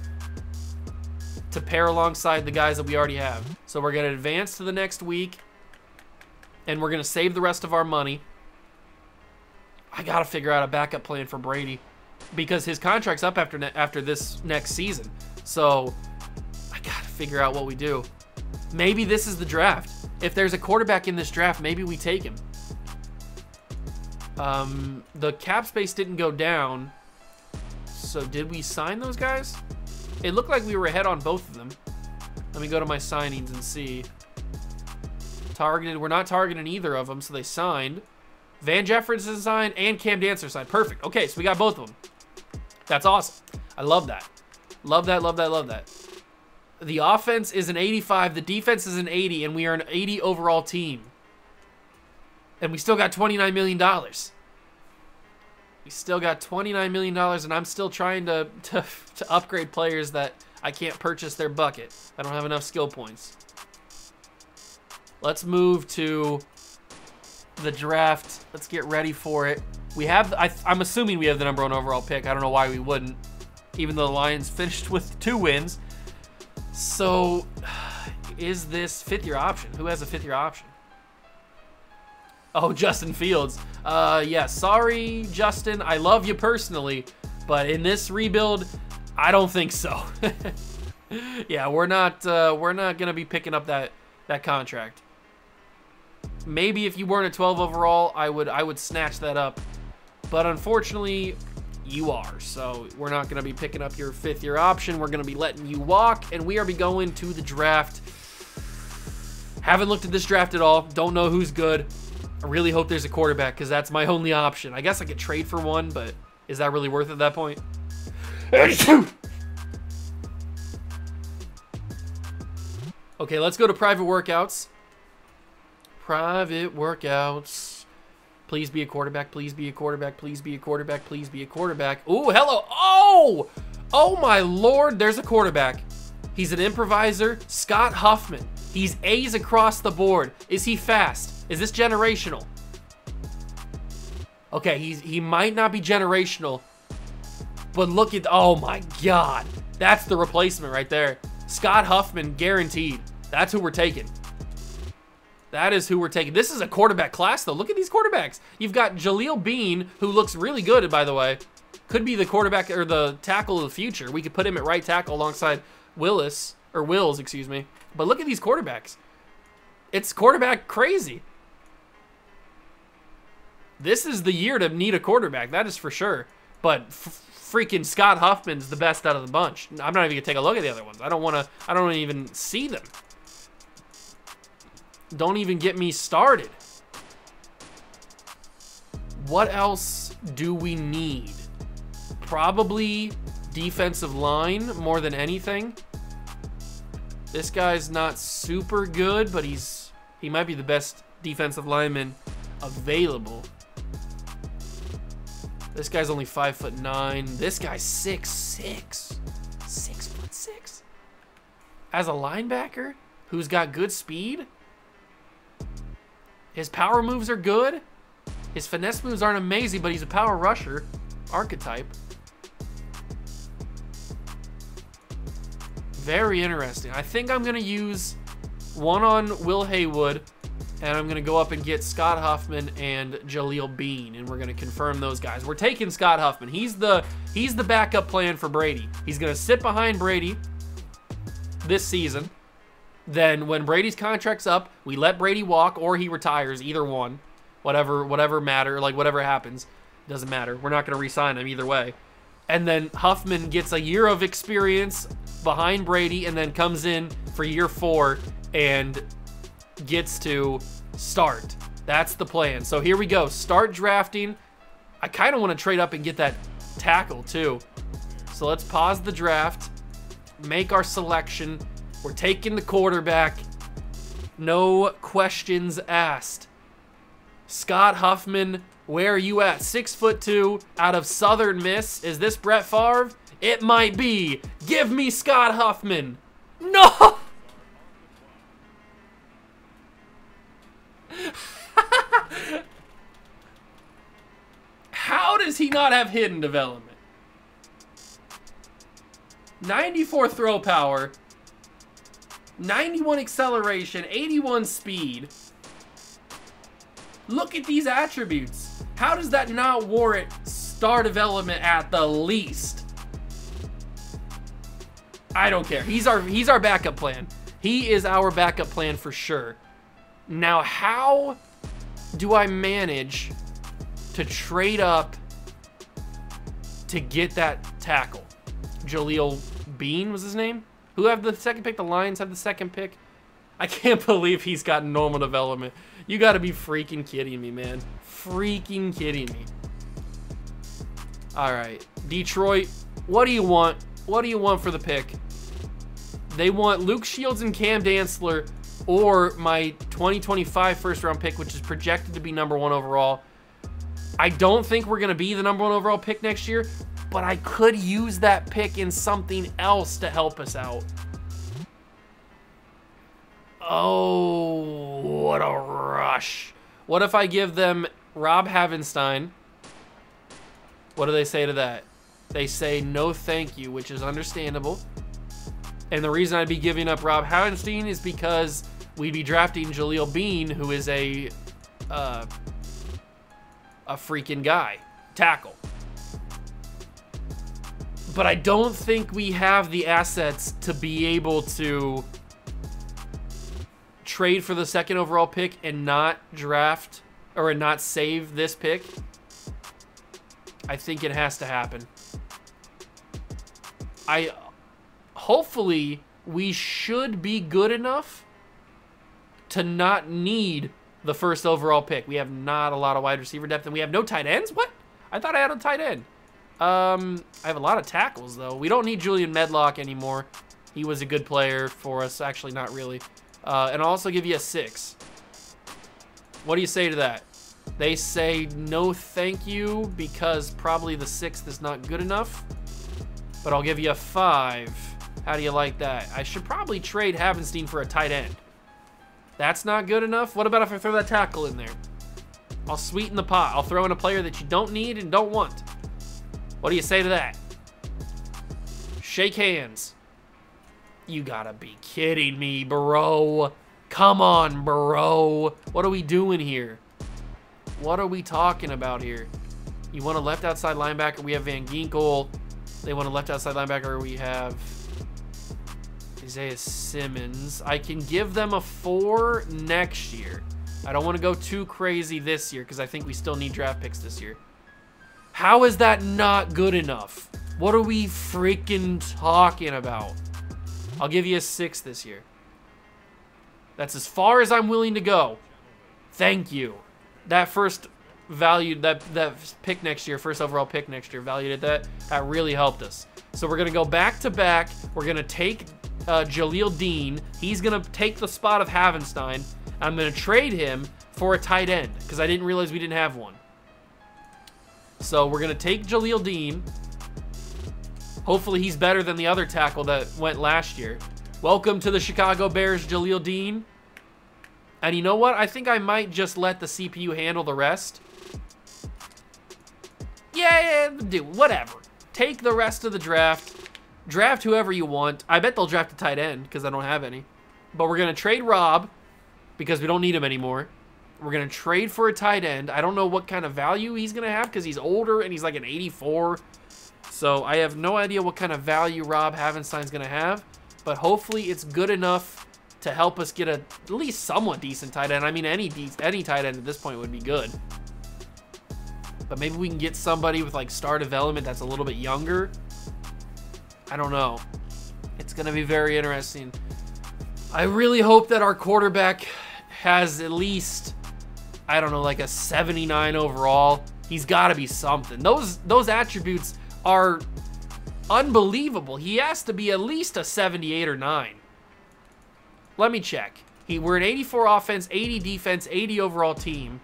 to pair alongside the guys that we already have. So we're going to advance to the next week, and we're going to save the rest of our money. I got to figure out a backup plan for Brady because his contract's up after this next season. So I got to figure out what we do. Maybe this is the draft. If there's a quarterback in this draft, maybe we take him. The cap space didn't go down. So did we sign those guys? It looked like we were ahead on both of them. Let me go to my signings and see. Targeted. We're not targeting either of them, so they signed. Van Jefferson signed and Cam Dantzler signed. Perfect. Okay, so we got both of them. That's awesome. I love that. Love that, love that, love that. The offense is an 85, the defense is an 80, and we are an 80 overall team. And we still got $29 million. We still got $29 million, and I'm still trying to upgrade players that I can't purchase their bucket. I don't have enough skill points. Let's move to the draft. Let's get ready for it. We have, I'm assuming we have the #1 overall pick. I don't know why we wouldn't, even though the Lions finished with 2 wins. So, is this 5th-year option? Who has a 5th-year option? Oh, Justin Fields. Yeah, sorry, Justin. I love you personally, but in this rebuild, I don't think so. Yeah, we're not gonna be picking up that contract. Maybe if you weren't a 12 overall, I would snatch that up, but unfortunately, you are. So we're not going to be picking up your 5th-year option. We're going to be letting you walk, and we are going to the draft. Haven't looked at this draft at all. Don't know who's good. I really hope there's a quarterback because that's my only option. I guess I could trade for one, but is that really worth it at that point? Okay, let's go to private workouts. Private workouts. Please be a quarterback. Please be a quarterback. Please be a quarterback. Please be a quarterback. Ooh, hello. Oh! Oh, my Lord. There's a quarterback. He's an improviser. Scott Huffman. He's A's across the board. Is he fast? Is this generational? Okay, he might not be generational. But look at... Oh, my God. That's the replacement right there. Scott Huffman, guaranteed. That's who we're taking. That is who we're taking. This is a quarterback class, though. Look at these quarterbacks. You've got Jaleel Bean, who looks really good, by the way. Could be the quarterback or the tackle of the future. We could put him at right tackle alongside Wills, excuse me. But look at these quarterbacks. It's quarterback crazy. This is the year to need a quarterback. That is for sure. But freaking Scott Huffman's the best out of the bunch. I'm not even gonna take a look at the other ones. I don't even see them. Don't even get me started. What else do we need? Probably defensive line more than anything. This guy's not super good, but he might be the best defensive lineman available. This guy's only 5'9". This guy's 6'6". 6'6". As a linebacker who's got good speed. His power moves are good. His finesse moves aren't amazing, but he's a power rusher archetype. Very interesting. I think I'm going to use one on Will Haywood, and I'm going to go up and get Scott Huffman and Jaleel Bean, and we're going to confirm those guys. We're taking Scott Huffman. He's the backup plan for Brady. He's going to sit behind Brady this season. Then when Brady's contract's up, we let Brady walk or he retires, either one. Whatever matter, like whatever happens, doesn't matter. We're not going to re-sign him either way. And then Huffman gets a year of experience behind Brady and then comes in for year 4 and gets to start. That's the plan. So here we go. Start drafting. I kind of want to trade up and get that tackle too. So let's pause the draft, make our selection. We're taking the quarterback. No questions asked. Scott Huffman, where are you at? 6'2", out of Southern Miss. Is this Brett Favre? It might be. Give me Scott Huffman. No! How does he not have hidden development? 94 throw power, 91 acceleration, 81 speed. Look at these attributes. How does that not warrant star development at the least? I don't care. He's our backup plan. He is our backup plan for sure. Now, how do I manage to trade up to get that tackle? Jaleel Bean was his name? Who have the second pick? The Lions have the second pick. I can't believe he's got normal development. You got to be freaking kidding me, man. Freaking kidding me. All right, Detroit, what do you want? What do you want for the pick? They want Luke Shields and Cam Dantzler or my 2025 first-round pick, which is projected to be #1 overall. I don't think we're going to be the #1 overall pick next year, but I could use that pick in something else to help us out. Oh, what a rush. What if I give them Rob Havenstein? What do they say to that? They say no thank you, which is understandable. And the reason I'd be giving up Rob Havenstein is because we'd be drafting Jaleel Bean, who is a freaking guy. Tackle. But I don't think we have the assets to be able to trade for the second overall pick and not draft or not save this pick. I think it has to happen. Hopefully we should be good enough to not need the first overall pick. We have not a lot of wide receiver depth and we have no tight ends. What? I thought I had a tight end. I have a lot of tackles though. We don't need Julian Medlock anymore. He was a good player for us. Actually, not really. And I'll also give you a 6. What do you say to that? They say no thank you because probably the 6th is not good enough. But I'll give you a 5. How do you like that? I should probably trade Havenstein for a tight end. That's not good enough? What about if I throw that tackle in there? I'll sweeten the pot. I'll throw in a player that you don't need and don't want. What do you say to that? Shake hands. You gotta be kidding me, bro. Come on, bro. What are we doing here? What are we talking about here? You want a left outside linebacker? We have Van Ginkel. They want a left outside linebacker. We have Isaiah Simmons. I can give them a 4 next year. I don't want to go too crazy this year because I think we still need draft picks this year. How is that not good enough? What are we freaking talking about? I'll give you a 6 this year. That's as far as I'm willing to go. Thank you. That first valued, that pick next year, first overall pick next year, valued at that. That really helped us. So we're going to go back to back. We're going to take Jaleel Dean. He's going to take the spot of Havenstein. I'm going to trade him for a tight end because I didn't realize we didn't have one. So we're going to take Jaleel Dean. Hopefully he's better than the other tackle that went last year. Welcome to the Chicago Bears, Jaleel Dean. And you know what? I think I might just let the CPU handle the rest. Yeah, dude, whatever. Take the rest of the draft. draft whoever you want. I bet they'll draft a tight end because I don't have any. But we're going to trade Rob because we don't need him anymore. We're going to trade for a tight end. I don't know what kind of value he's going to have because he's older and he's like an 84. So I have no idea what kind of value Rob Havenstein's going to have. But hopefully it's good enough to help us get at least somewhat decent tight end. I mean, any tight end at this point would be good. But maybe we can get somebody with like star development that's a little bit younger. I don't know. It's going to be very interesting. I really hope that our quarterback has at least, I don't know, like a 79 overall. He's got to be something. Those attributes are unbelievable. He has to be at least a 78 or 9. Let me check. We're an 84 offense, 80 defense, 80 overall team.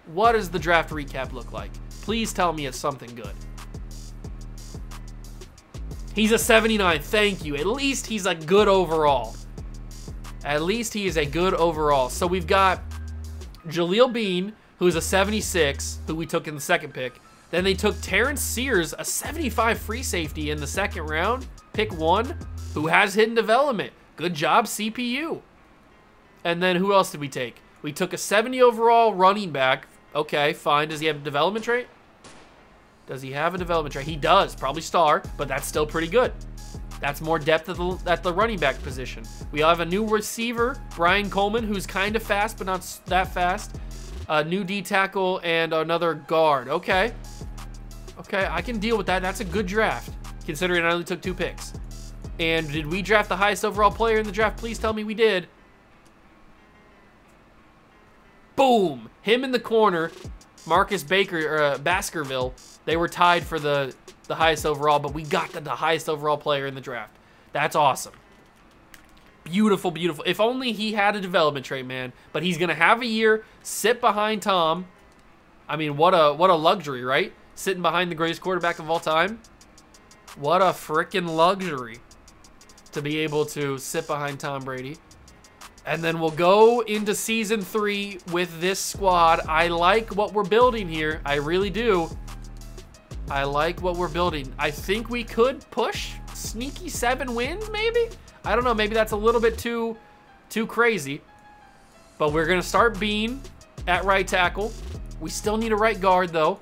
What does the draft recap look like? Please tell me it's something good. He's a 79. Thank you. At least he's a good overall. At least he is a good overall. So we've got Jaleel Bean, who is a 76, who we took in the second pick. Then they took Terrence Sears, a 75 free safety in the second round, pick 1, who has hidden development. Good job, CPU. And then who else did we take? We took a 70 overall running back. Okay, fine. Does he have a development trait? Does he have a development trait? He does. Probably star, but that's still pretty good. That's more depth at the running back position. We have a new receiver, Brian Coleman, who's kind of fast, but not that fast. A new D tackle and another guard. Okay. Okay, I can deal with that. That's a good draft, considering I only took 2 picks. And did we draft the highest overall player in the draft? Please tell me we did. Boom! Him in the corner, Marcus Baker, or Baskerville, they were tied for the highest overall, but we got the highest overall player in the draft. That's awesome. Beautiful, beautiful. If only he had a development trait, man. But he's going to have a year, sit behind Tom. I mean, what a luxury, right? Sitting behind the greatest quarterback of all time. What a freaking luxury to be able to sit behind Tom Brady. And then we'll go into season 3 with this squad. I like what we're building here. I really do. I like what we're building. I think we could push sneaky 7 wins, maybe? I don't know. Maybe that's a little bit too crazy. But we're going to start Bean at right tackle. We still need a right guard, though.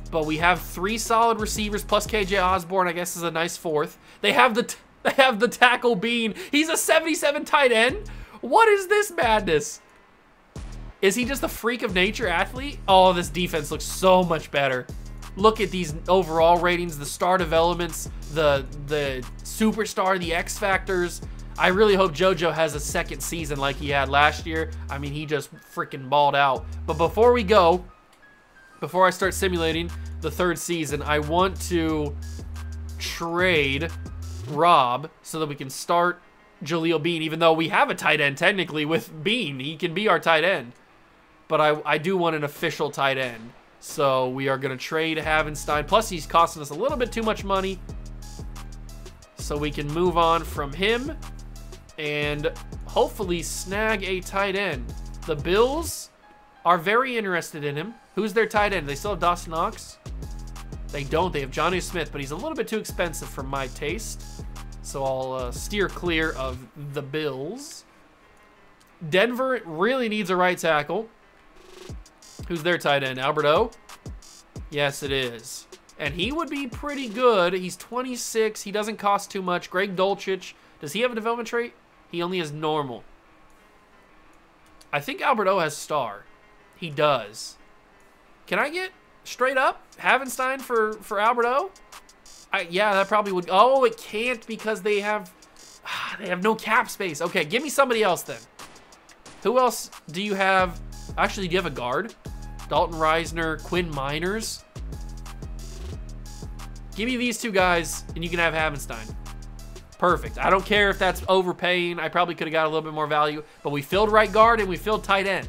But we have 3 solid receivers plus KJ Osborne, I guess, is a nice 4th. They have the tackle Bean. He's a 77 tight end. What is this madness? Is he just a freak of nature athlete? Oh, this defense looks so much better. Look at these overall ratings, the star developments, the superstar, the X factors. I really hope JoJo has a second season like he had last year. I mean, he just freaking balled out. But before we go, before I start simulating the 3rd season, I want to trade Rob so that we can start Jaleel Bean, even though we have a tight end technically with Bean. He can be our tight end. But I do want an official tight end. So we are going to trade Havenstein. Plus, he's costing us a little bit too much money. So we can move on from him and hopefully snag a tight end. The Bills are very interested in him. Who's their tight end? They still have Dawson Knox? They don't. They have Johnny Smith, but he's a little bit too expensive for my taste. So I'll steer clear of the Bills. Denver really needs a right tackle. Who's their tight end? Albert O? Yes, it is. And he would be pretty good. He's 26. He doesn't cost too much. Greg Dulcich. Does he have a development trait? He only has normal. I think Albert O has star. He does. Can I get straight up Havenstein for Albert O? Yeah, that probably would. Oh, it can't because they have no cap space. Okay, give me somebody else then. Who else do you have? Actually, do you have a guard? Dalton Reisner, Quinn Miners. Give me these 2 guys, and you can have Havenstein. Perfect. I don't care if that's overpaying. I probably could have got a little bit more value, but we filled right guard and we filled tight end.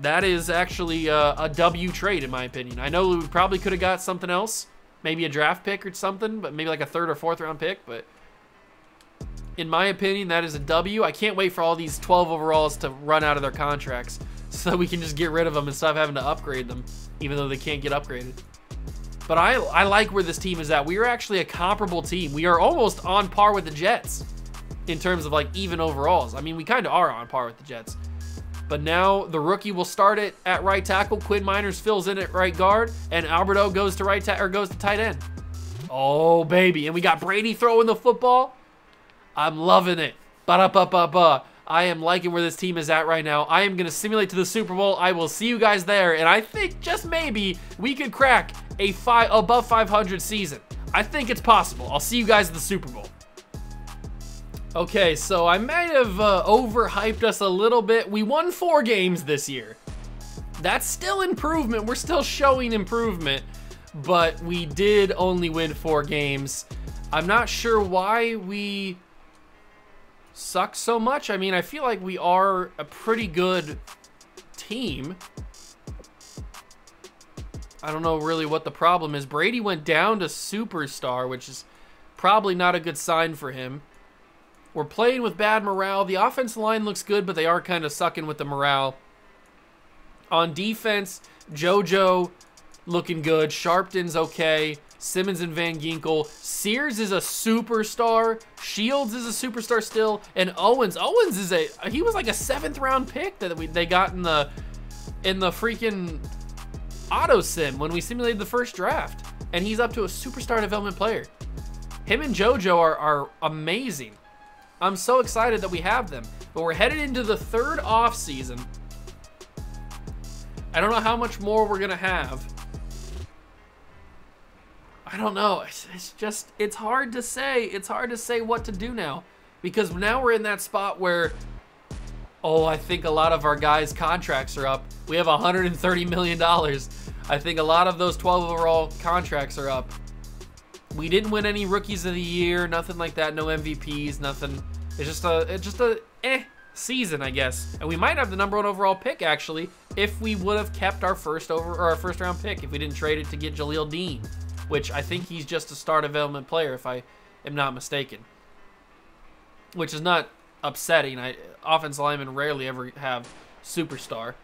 That is actually a W trade, in my opinion. I know we probably could have got something else, maybe a draft pick or something, but maybe like a 3rd or 4th round pick, but in my opinion, that is a W. I can't wait for all these 12 overalls to run out of their contracts so that we can just get rid of them and stop having to upgrade them, even though they can't get upgraded. But I like where this team is at. We are actually a comparable team. We are almost on par with the Jets in terms of like even overalls. I mean, we kind of are on par with the Jets. But now the rookie will start it at right tackle. Quinn Miners fills in at right guard, and Alberto goes to goes to tight end. Oh baby, and we got Brady throwing the football. I'm loving it. Ba-da-ba-ba-ba. I am liking where this team is at right now. I am going to simulate to the Super Bowl. I will see you guys there, and I think just maybe we could crack a above 500 season. I think it's possible. I'll see you guys at the Super Bowl. Okay, so I might have overhyped us a little bit. We won 4 games this year. That's still improvement. We're still showing improvement, but we did only win 4 games. I'm not sure why we suck so much. I mean, I feel like we are a pretty good team. I don't know really what the problem is. Brady went down to superstar, which is probably not a good sign for him. We're playing with bad morale. The offensive line looks good, but they are kind of sucking with the morale. On defense, JoJo looking good. Sharpton's okay. Simmons and Van Ginkel. Sears is a superstar. Shields is a superstar still. And Owens is he was like a 7th round pick that they got in the freaking auto sim when we simulated the first draft. And he's up to a superstar development player. Him and JoJo are amazing. I'm so excited that we have them. But we're headed into the 3rd off season. I don't know how much more we're gonna have. I don't know. It's hard to say. It's hard to say what to do now. Because now we're in that spot where, oh, I think a lot of our guys' contracts are up. We have $130 million. I think a lot of those 12 overall contracts are up. We didn't win any rookies of the year, nothing like that, no MVPs, nothing. It's just a season, I guess. And we might have the #1 overall pick actually if we would have kept our first round pick, if we didn't trade it to get Jaleel Dean, which I think he's just a star development player if I am not mistaken. Which is not upsetting. Offensive linemen rarely ever have superstar.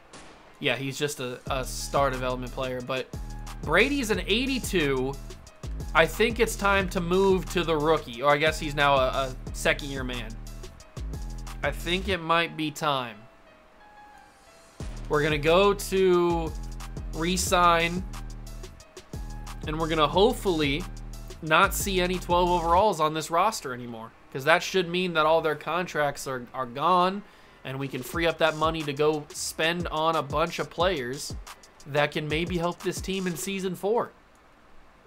Yeah, he's just a star development player. But Brady's an 82. I think it's time to move to the rookie. Or I guess he's now a second-year man. I think it might be time. We're going to go to re-sign. And we're going to hopefully not see any 12 overalls on this roster anymore. Because that should mean that all their contracts are gone. And we can free up that money to go spend on a bunch of players that can maybe help this team in Season 4.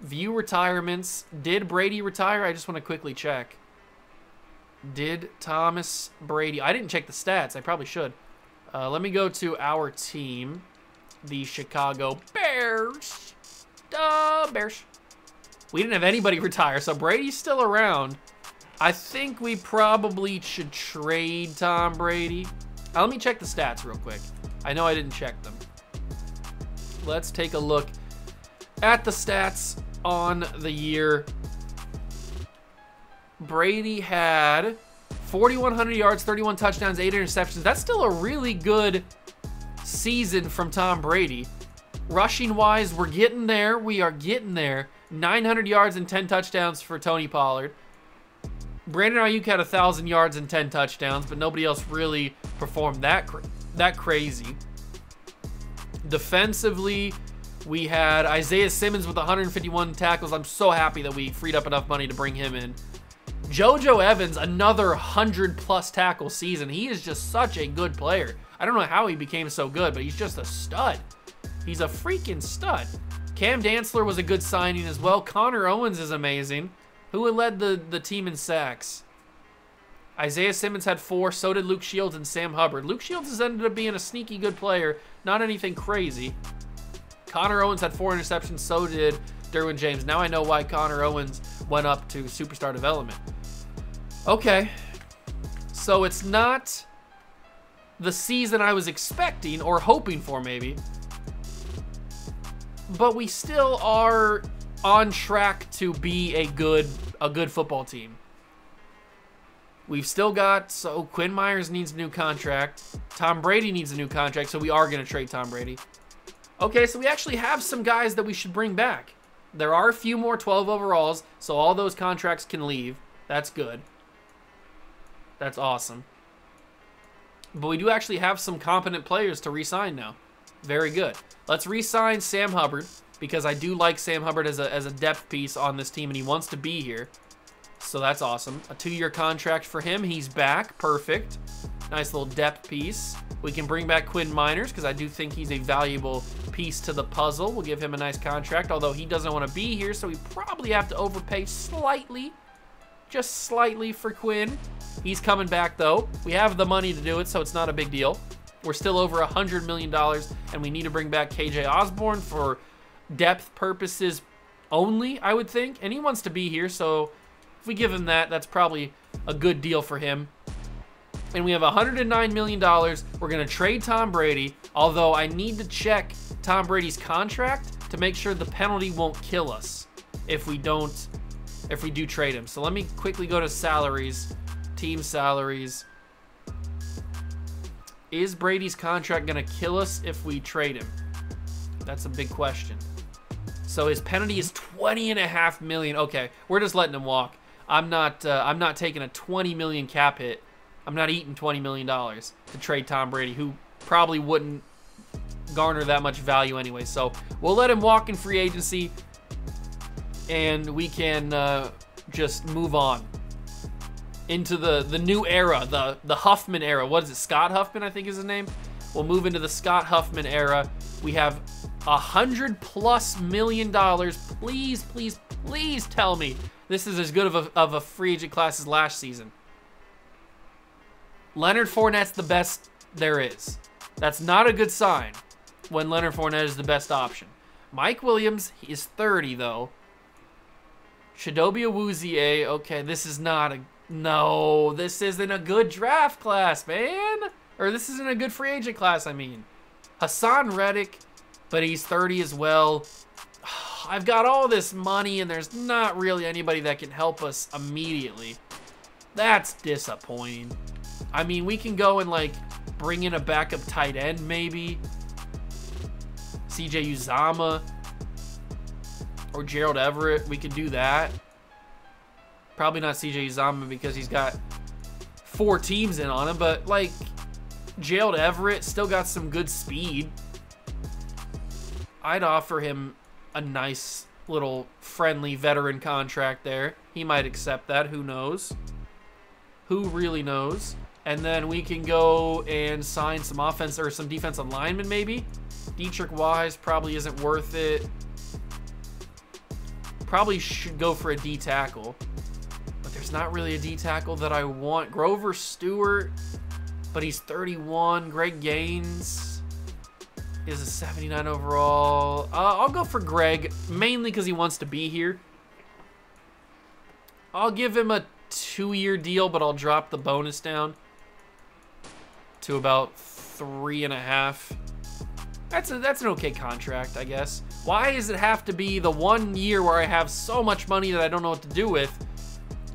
View retirements. Did Brady retire? I just want to quickly check. Did Thomas Brady... I didn't check the stats. I probably should. Let me go to our team. The Chicago Bears. Bears. We didn't have anybody retire, so Brady's still around. I think we probably should trade Tom Brady. Let me check the stats real quick. I know I didn't check them. Let's take a look at the stats on the year. Brady had 4,100 yards, 31 touchdowns, 8 interceptions. That's still a really good season from Tom Brady. Rushing-wise, we're getting there. We are getting there. 900 yards and 10 touchdowns for Tony Pollard. Brandon Ayuk had 1,000 yards and 10 touchdowns, but nobody else really performed that crazy. Defensively, we had Isaiah Simmons with 151 tackles. I'm so happy that we freed up enough money to bring him in. JoJo Evans, another 100-plus tackle season. He is just such a good player. I don't know how he became so good, but he's just a stud. He's a freaking stud. Cam Dantzler was a good signing as well. Connor Owens is amazing. Who led the team in sacks? Isaiah Simmons had 4, so did Luke Shields and Sam Hubbard. Luke Shields has ended up being a sneaky good player, not anything crazy. Connor Owens had 4 interceptions, so did Derwin James. Now I know why Connor Owens went up to superstar development. Okay, so it's not the season I was expecting or hoping for maybe, but we still are on track to be a good football team. We've still got, so Quinn Myers needs a new contract. Tom Brady needs a new contract, so we are going to trade Tom Brady. Okay, so we actually have some guys that we should bring back. There are a few more 12 overalls, so all those contracts can leave. That's good. That's awesome. But we do actually have some competent players to re-sign now. Very good. Let's re-sign Sam Hubbard, because I do like Sam Hubbard as a depth piece on this team, and he wants to be here. So that's awesome. A 2-year contract for him. He's back. Perfect. Nice little depth piece. We can bring back Quinn Miners, because I do think he's a valuable piece to the puzzle. We'll give him a nice contract, although he doesn't want to be here, so we probably have to overpay slightly. Just slightly for Quinn. He's coming back, though. We have the money to do it, so it's not a big deal. We're still over $100 million, and we need to bring back KJ Osborne for depth purposes only, I would think. And he wants to be here, so if we give him that, that's probably a good deal for him. And we have $109 million. We're going to trade Tom Brady, although I need to check Tom Brady's contract to make sure the penalty won't kill us if we do trade him. So let me quickly go to salaries, team salaries. Is Brady's contract going to kill us if we trade him? That's a big question. So his penalty is $20.5 million. Okay, we're just letting him walk. I'm not taking a $20 million cap hit. I'm not eating $20 million to trade Tom Brady, who probably wouldn't garner that much value anyway. So we'll let him walk in free agency, and we can just move on into the new era, the Huffman era. What is it? Scott Huffman, I think is his name. We'll move into the Scott Huffman era. We have $100+ million. Please, please, please tell me this is as good of a free agent class as last season. Leonard Fournette's the best there is. That's not a good sign when Leonard Fournette is the best option. Mike Williams, he is 30 though. Chidobe Awuzie, okay, this is not a, no, this isn't a good draft class, man. Or this isn't a good free agent class, I mean. Hassan Reddick, but he's 30 as well. I've got all this money and there's not really anybody that can help us immediately. That's disappointing. I mean, we can go and like bring in a backup tight end maybe. CJ Uzama or Gerald Everett, we could do that. Probably not CJ Uzama because he's got 4 teams in on him, but like Gerald Everett still got some good speed. I'd offer him a nice little friendly veteran contract there. He might accept that, who knows? Who really knows? And then we can go and sign some offense or some defensive linemen maybe. Dietrich Wise probably isn't worth it. Probably should go for a D tackle. But there's not really a D tackle that I want. Grover Stewart, but he's 31. Greg Gaines is a 79 overall. I'll go for Greg, mainly because he wants to be here. I'll give him a 2-year deal, but I'll drop the bonus down to about 3.5. That's an okay contract, I guess. Why does it have to be the 1 year where I have so much money that I don't know what to do with,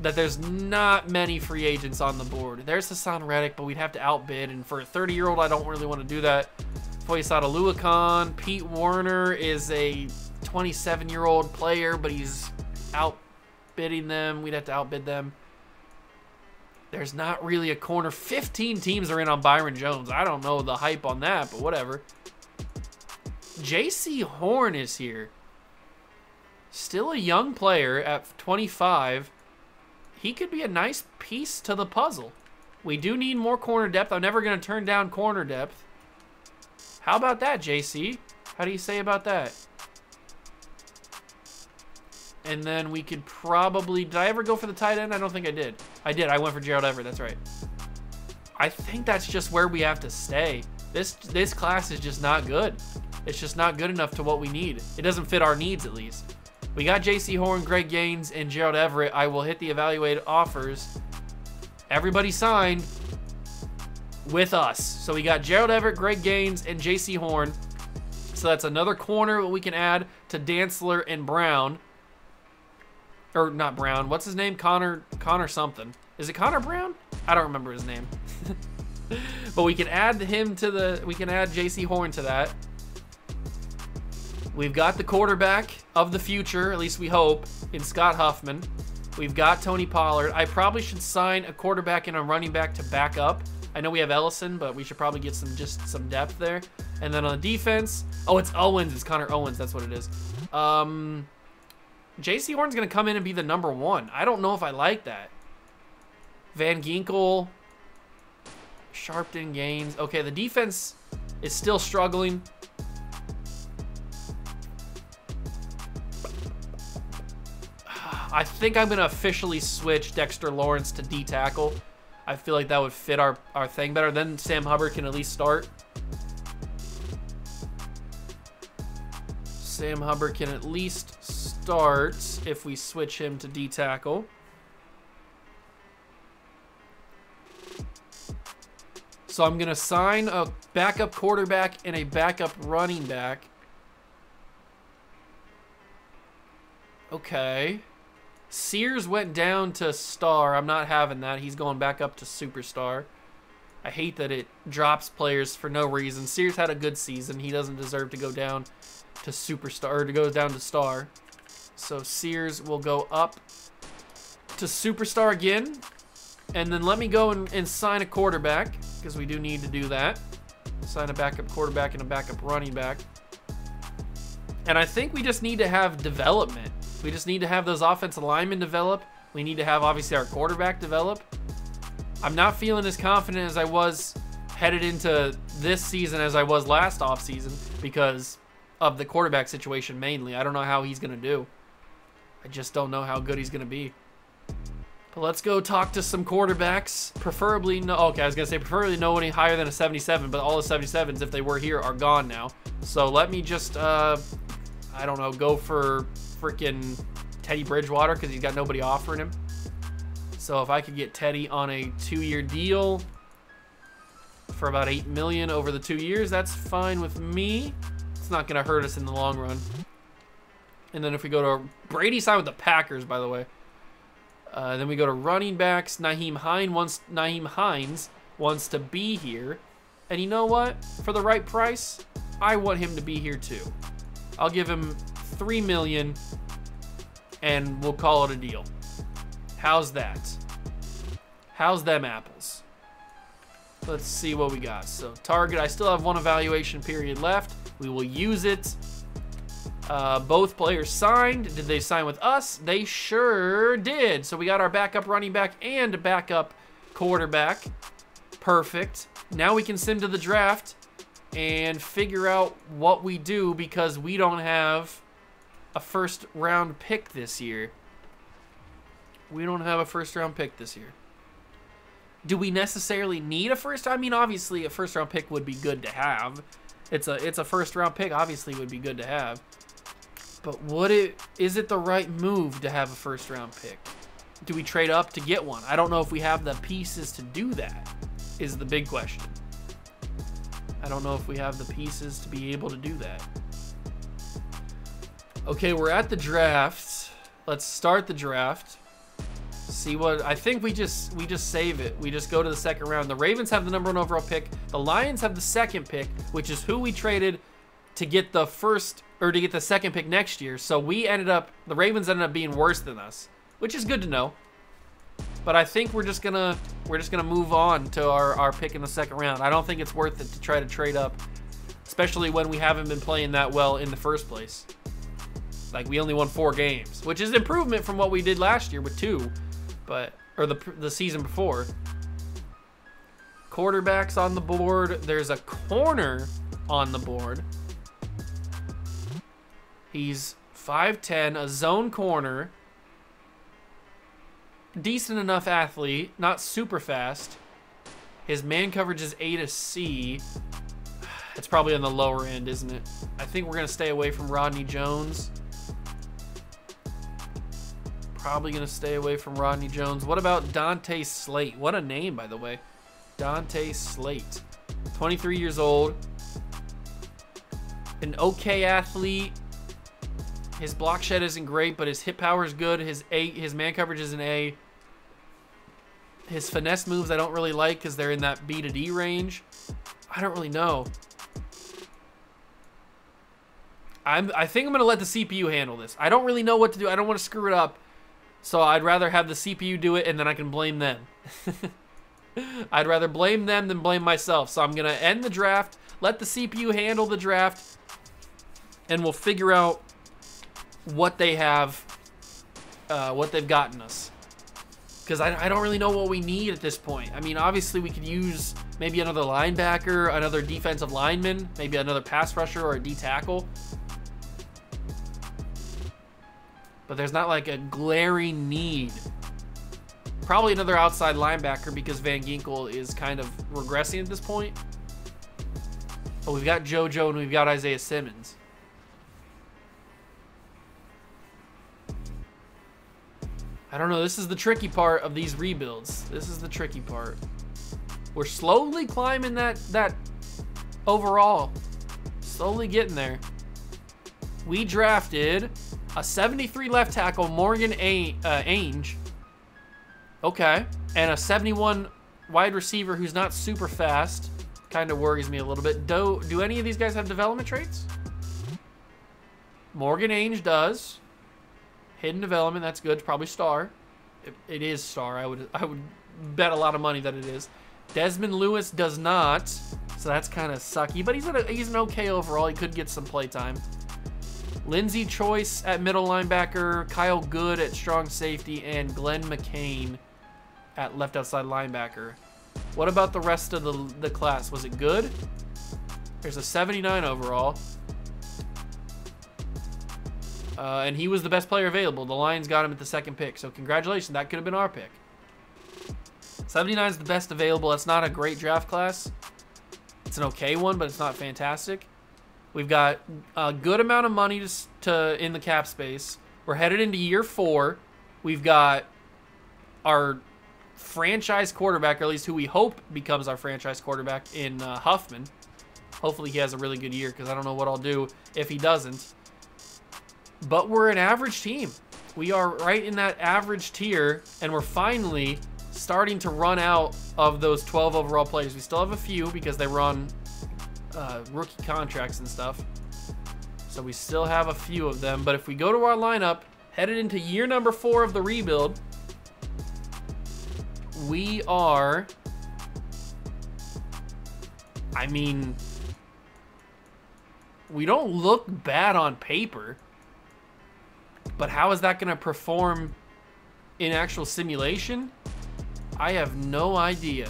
that there's not many free agents on the board? There's Hassan Reddick, but we'd have to outbid, and for a 30-year-old, I don't really want to do that. Foyesade Oluokun, Pete Werner is a 27-year-old player, but he's outbidding them. We'd have to outbid them. There's not really a corner. 15 teams are in on Byron Jones. I don't know the hype on that, but whatever. J.C. Horn is here. Still a young player at 25. He could be a nice piece to the puzzle. We do need more corner depth. I'm never going to turn down corner depth. How about that, JC? How do you say about that? And then we could probably... Did I ever go for the tight end? I don't think I did. I did. I went for Gerald Everett. That's right. I think that's just where we have to stay. This class is just not good. It's just not good enough to what we need. It doesn't fit our needs, at least. We got J.C. Horn, Greg Gaines, and Gerald Everett. I will hit the evaluate offers. Everybody signed with us. So we got Gerald Everett, Greg Gaines, and J.C. Horn. So that's another corner that we can add to Dantzler and Brown. Or not Brown. What's his name? Connor something. Is it Connor Brown? I don't remember his name. But we can add him to the... We can add J.C. Horn to that. We've got the quarterback. of the future, at least we hope, in Scott Huffman. We've got Tony Pollard. I probably should sign a quarterback and a running back to back up. I know we have Ellison, but we should probably get some depth there. And then on the defense, oh, it's Owens. It's Connor Owens. That's what it is. J.C. Horn's going to come in and be the #1. I don't know if I like that. Van Ginkel, Sharpton, Gaines. Okay, the defense is still struggling. I think I'm going to officially switch Dexter Lawrence to D-tackle. I feel like that would fit our thing better. Then Sam Hubbard can at least start. Sam Hubbard can at least start if we switch him to D-tackle. So I'm going to sign a backup quarterback and a backup running back. Okay. Sears went down to star. I'm not having that. He's going back up to superstar. I hate that it drops players for no reason. Sears had a good season. He doesn't deserve to go down to superstar, or to go down to star. So Sears will go up to superstar again. And then let me go and sign a quarterback, because we do need to do that. Sign a backup quarterback and a backup running back. And I think we just need to have development. We just need to have those offensive linemen develop. We need to have, obviously, our quarterback develop. I'm not feeling as confident as I was headed into this season as I was last offseason because of the quarterback situation mainly. I don't know how he's going to do. I just don't know how good he's going to be. But let's go talk to some quarterbacks. Preferably, no, okay, I was going to say preferably nobody higher than a 77, but all the 77s, if they were here, are gone now. So let me just, I don't know, go for freaking Teddy Bridgewater because he's got nobody offering him. So if I could get Teddy on a 2-year deal for about $8 million over the 2 years, that's fine with me. It's not going to hurt us in the long run. And then if we go to Brady signed with the Packers, by the way. Then we go to running backs. Nyheim Hines wants to be here. And you know what? For the right price, I want him to be here too. I'll give him $3 million and we'll call it a deal. How's that? How's them apples? Let's see what we got. So target, I still have one evaluation period left. We will use it. Both players signed. Did they sign with us? They sure did. So we got our backup running back and backup quarterback. Perfect. Now we can send to the draft and figure out what we do because we don't have a first-round pick this year. We don't have a first-round pick this year. Do we necessarily need a first? I mean, obviously, a first-round pick would be good to have. It's a first-round pick. Obviously, would be good to have. But is it the right move to have a first-round pick? Do we trade up to get one? I don't know if we have the pieces to do that, is the big question. I don't know if we have the pieces to be able to do that. Okay, we're at the draft. Let's start the draft. See what I think we just save it. We just go to the second round. The Ravens have the #1 overall pick. The Lions have the second pick, which is who we traded to get the first or to get the second pick next year. So the Ravens ended up being worse than us, which is good to know. But I think we're just gonna move on to our pick in the second round. I don't think it's worth it to try to trade up, especially when we haven't been playing that well in the first place. Like, we only won 4 games, which is an improvement from what we did last year with 2, or the season before. Quarterbacks on the board. There's a corner on the board. He's 5'10", a zone corner. Decent enough athlete, not super fast. His man coverage is A to C. It's probably on the lower end, isn't it? I think we're going to stay away from Rodney Jones. Probably going to stay away from Rodney Jones. What about Dante Slate? What a name, by the way. Dante Slate. 23 years old. An okay athlete. His block shed isn't great, but his hit power is good. His man coverage is an A. His finesse moves I don't really like because they're in that B to D range. I don't really know. I think I'm going to let the CPU handle this. I don't really know what to do. I don't want to screw it up. So I'd rather have the CPU do it, and then I can blame them. I'd rather blame them than blame myself. So I'm going to end the draft, let the CPU handle the draft, and we'll figure out what they have, what they've gotten us. Because I don't really know what we need at this point. I mean, obviously we could use maybe another linebacker, another defensive lineman, maybe another pass rusher or a D tackle. But there's not like a glaring need. Probably another outside linebacker because Van Ginkel is kind of regressing at this point. But we've got JoJo and we've got Isaiah Simmons. I don't know. This is the tricky part of these rebuilds. This is the tricky part. We're slowly climbing that overall. Slowly getting there. We drafted a 73 left tackle, Morgan Ainge. Okay. And a 71 wide receiver who's not super fast. Kind of worries me a little bit. Do any of these guys have development traits? Morgan Ainge does. Hidden development, that's good. It's probably star. It is star. I would bet a lot of money that it is. Desmond Lewis does not, so that's kind of sucky. But he's an okay overall. He could get some play time. Lindsey Choice at middle linebacker, Kyle Good at strong safety, and Glenn McCain at left outside linebacker. What about the rest of the class? Was it good? There's a 79 overall. And he was the best player available. The Lions got him at the second pick. So congratulations. That could have been our pick. 79 is the best available. That's not a great draft class. It's an okay one, but it's not fantastic. We've got a good amount of money to in the cap space. We're headed into year 4. We've got our franchise quarterback, or at least who we hope becomes our franchise quarterback in Huffman. Hopefully he has a really good year because I don't know what I'll do if he doesn't. But we're an average team. We are right in that average tier, and we're finally starting to run out of those 12 overall players. We still have a few because they run rookie contracts and stuff. So we still have a few of them. But if we go to our lineup, headed into year number 4 of the rebuild, we are, I mean, we don't look bad on paper. But how is that going to perform in actual simulation? I have no idea.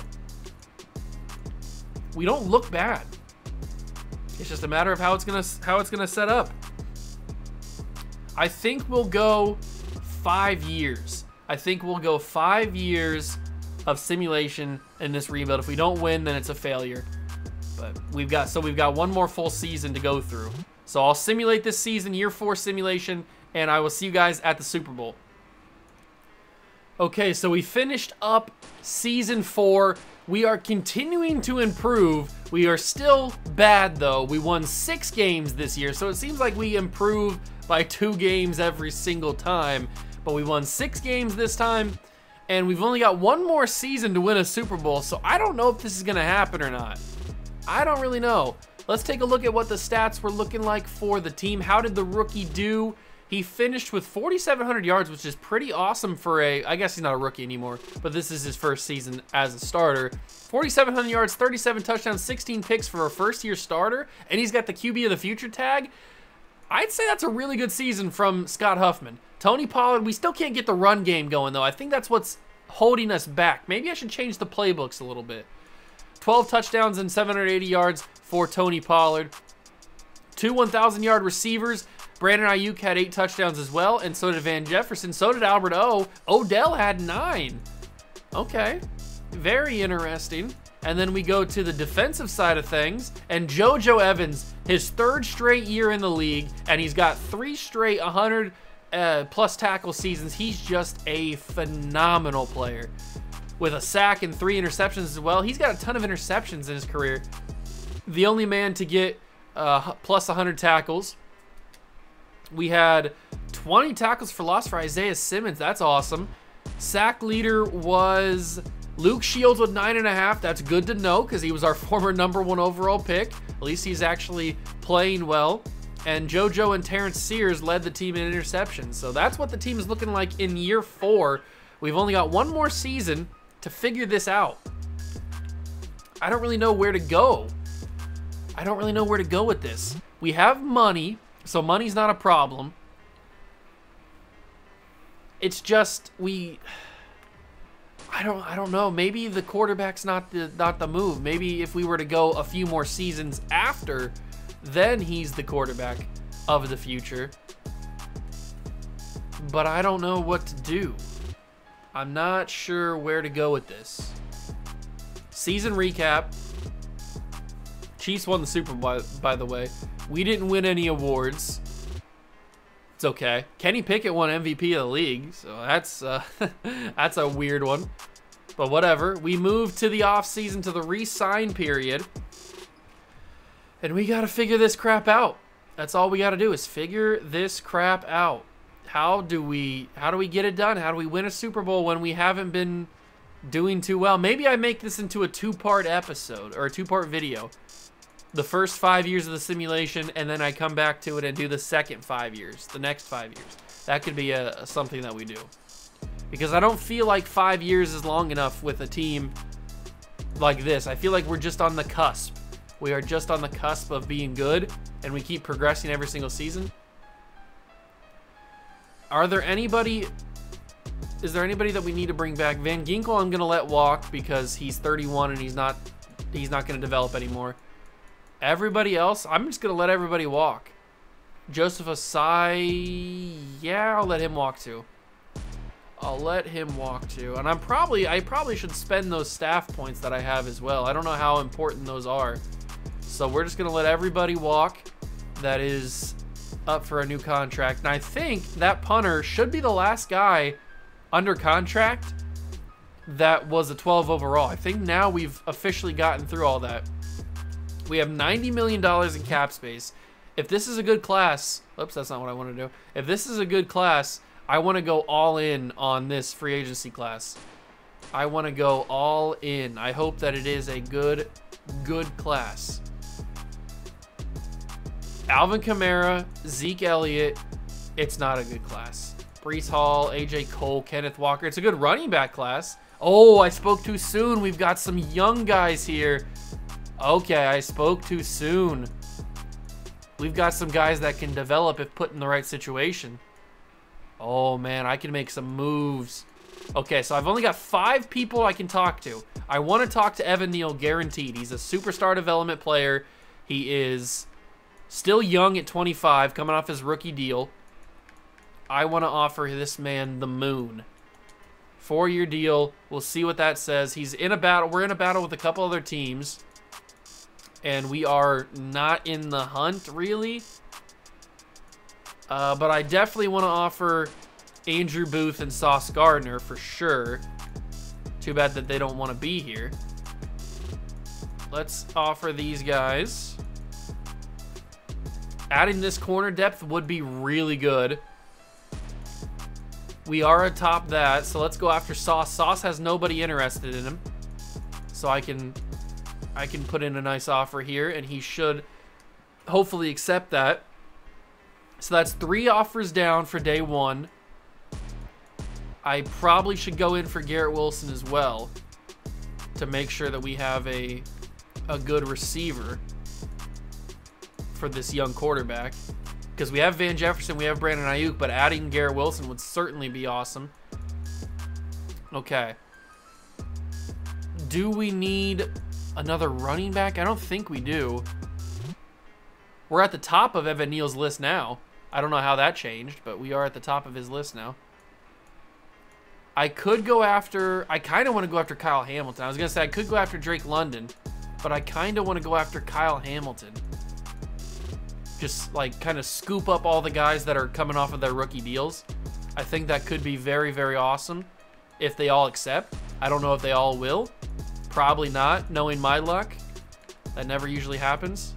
We don't look bad. It's just a matter of how it's gonna set up. I think we'll go 5 years. I think we'll go 5 years of simulation in this rebuild. If we don't win, then it's a failure. But we've got one more full season to go through. So I'll simulate this season, year 4 simulation, and I will see you guys at the Super Bowl. Okay, so we finished up season 4. We are continuing to improve. We are still bad, though. We won 6 games this year, so it seems like we improve by 2 games every single time. But we won 6 games this time, and we've only got 1 more season to win a Super Bowl, so I don't know if this is going to happen or not. I don't really know. Let's take a look at what the stats were looking like for the team. How did the rookie do? He finished with 4,700 yards, which is pretty awesome for I guess he's not a rookie anymore, but this is his first season as a starter. 4,700 yards, 37 touchdowns, 16 picks for a first-year starter, and he's got the QB of the future tag. I'd say that's a really good season from Scott Huffman. Tony Pollard, we still can't get the run game going, though. I think that's what's holding us back. Maybe I should change the playbooks a little bit. 12 touchdowns and 780 yards for Tony Pollard. 2 1,000-yard receivers. Brandon Ayuk had 8 touchdowns as well, and so did Van Jefferson. So did Albert O. Odell had 9. Okay, very interesting. And then we go to the defensive side of things, and JoJo Evans, his 3rd straight year in the league, and he's got 3 straight 100-plus tackle seasons. He's just a phenomenal player. With a sack and 3 interceptions as well. He's got a ton of interceptions in his career. The only man to get plus 100 tackles. We had 20 tackles for loss for Isaiah Simmons. That's awesome. Sack leader was Luke Shields with 9.5. That's good to know because he was our former #1 overall pick. At least he's actually playing well. And JoJo and Terrence Sears led the team in interceptions. So that's what the team is looking like in year 4. We've only got one more season to figure this out. I don't really know where to go. I don't really know where to go with this. We have money, so money's not a problem. It's just I don't know. Maybe the quarterback's not the move. Maybe if we were to go a few more seasons after, then he's the quarterback of the future. But I don't know what to do. I'm not sure where to go with this. Season recap. Chiefs won the Super Bowl, by the way. We didn't win any awards. It's okay. Kenny Pickett won MVP of the league, so that's that's a weird one. But whatever. We moved to the offseason, to the re-sign period. And we got to figure this crap out. That's all we got to do is figure this crap out. How do we get it done? How do we win a Super Bowl when we haven't been doing too well? Maybe I make this into a 2-part episode or a 2-part video. The first 5 years of the simulation, and then I come back to it and do the second 5 years, the next 5 years. That could be something that we do. Because I don't feel like 5 years is long enough with a team like this. I feel like we're just on the cusp. We are just on the cusp of being good, and we keep progressing every single season. Is there anybody that we need to bring back? Van Ginkel I'm going to let walk because he's 31 and he's not going to develop anymore. Everybody else, I'm just going to let everybody walk. Joseph Asai, yeah, I'll let him walk too. I'll let him walk too. And I probably should spend those staff points that I have as well. I don't know how important those are. So we're just going to let everybody walk that is up for a new contract. And I think that punter should be the last guy under contract that was a 12 overall. I think now we've officially gotten through all that. We have $90 million in cap space. If this is a good class, oops, that's not what I want to do. If this is a good class, I want to go all in on this free agency class. I want to go all in. I hope that it is a good class. Alvin Kamara, Zeke Elliott, it's not a good class. Breece Hall, AJ Cole, Kenneth Walker. It's a good running back class. Oh, I spoke too soon. We've got some young guys here. Okay, I spoke too soon. We've got some guys that can develop if put in the right situation. Oh, man, I can make some moves. Okay, so I've only got 5 people I can talk to. I want to talk to Evan Neal, guaranteed. He's a superstar development player. He is still young at 25, coming off his rookie deal. I want to offer this man the moon. 4-year deal. We'll see what that says. He's in a battle. We're in a battle with a couple other teams. And we are not in the hunt, really. But I definitely want to offer Andrew Booth and Sauce Gardner for sure. Too bad that they don't want to be here. Let's offer these guys. Adding this corner depth would be really good. We are atop that, so let's go after Sauce. Sauce has nobody interested in him. So I can put in a nice offer here, and he should hopefully accept that. So that's 3 offers down for day 1. I probably should go in for Garrett Wilson as well to make sure that we have a good receiver for this young quarterback. Because we have Van Jefferson, we have Brandon Ayuk, but adding Garrett Wilson would certainly be awesome. Okay. Do we need another running back? I don't think we do. We're at the top of Evan Neal's list now. I don't know how that changed, but we are at the top of his list now. I could go after... I kind of want to go after Kyle Hamilton. I was going to say I could go after Drake London, but I kind of want to go after Kyle Hamilton. Just, like, kind of scoop up all the guys that are coming off of their rookie deals. I think that could be very, very awesome if they all accept. I don't know if they all will. Probably not, knowing my luck. That never usually happens.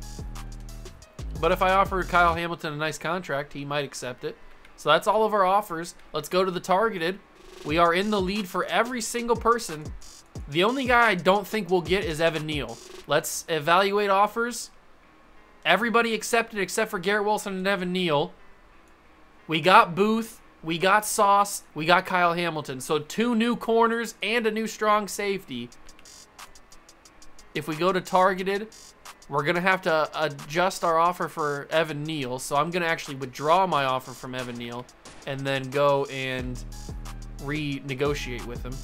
But if I offer Kyle Hamilton a nice contract, he might accept it. So that's all of our offers. Let's go to the targeted. We are in the lead for every single person. The only guy I don't think we'll get is Evan Neal. Let's evaluate offers. Everybody accepted except for Garrett Wilson and Evan Neal. We got Booth, we got Sauce, we got Kyle Hamilton. So 2 new corners and a new strong safety. If we go to targeted, we're going to have to adjust our offer for Evan Neal. So I'm going to actually withdraw my offer from Evan Neal and then go and renegotiate with him.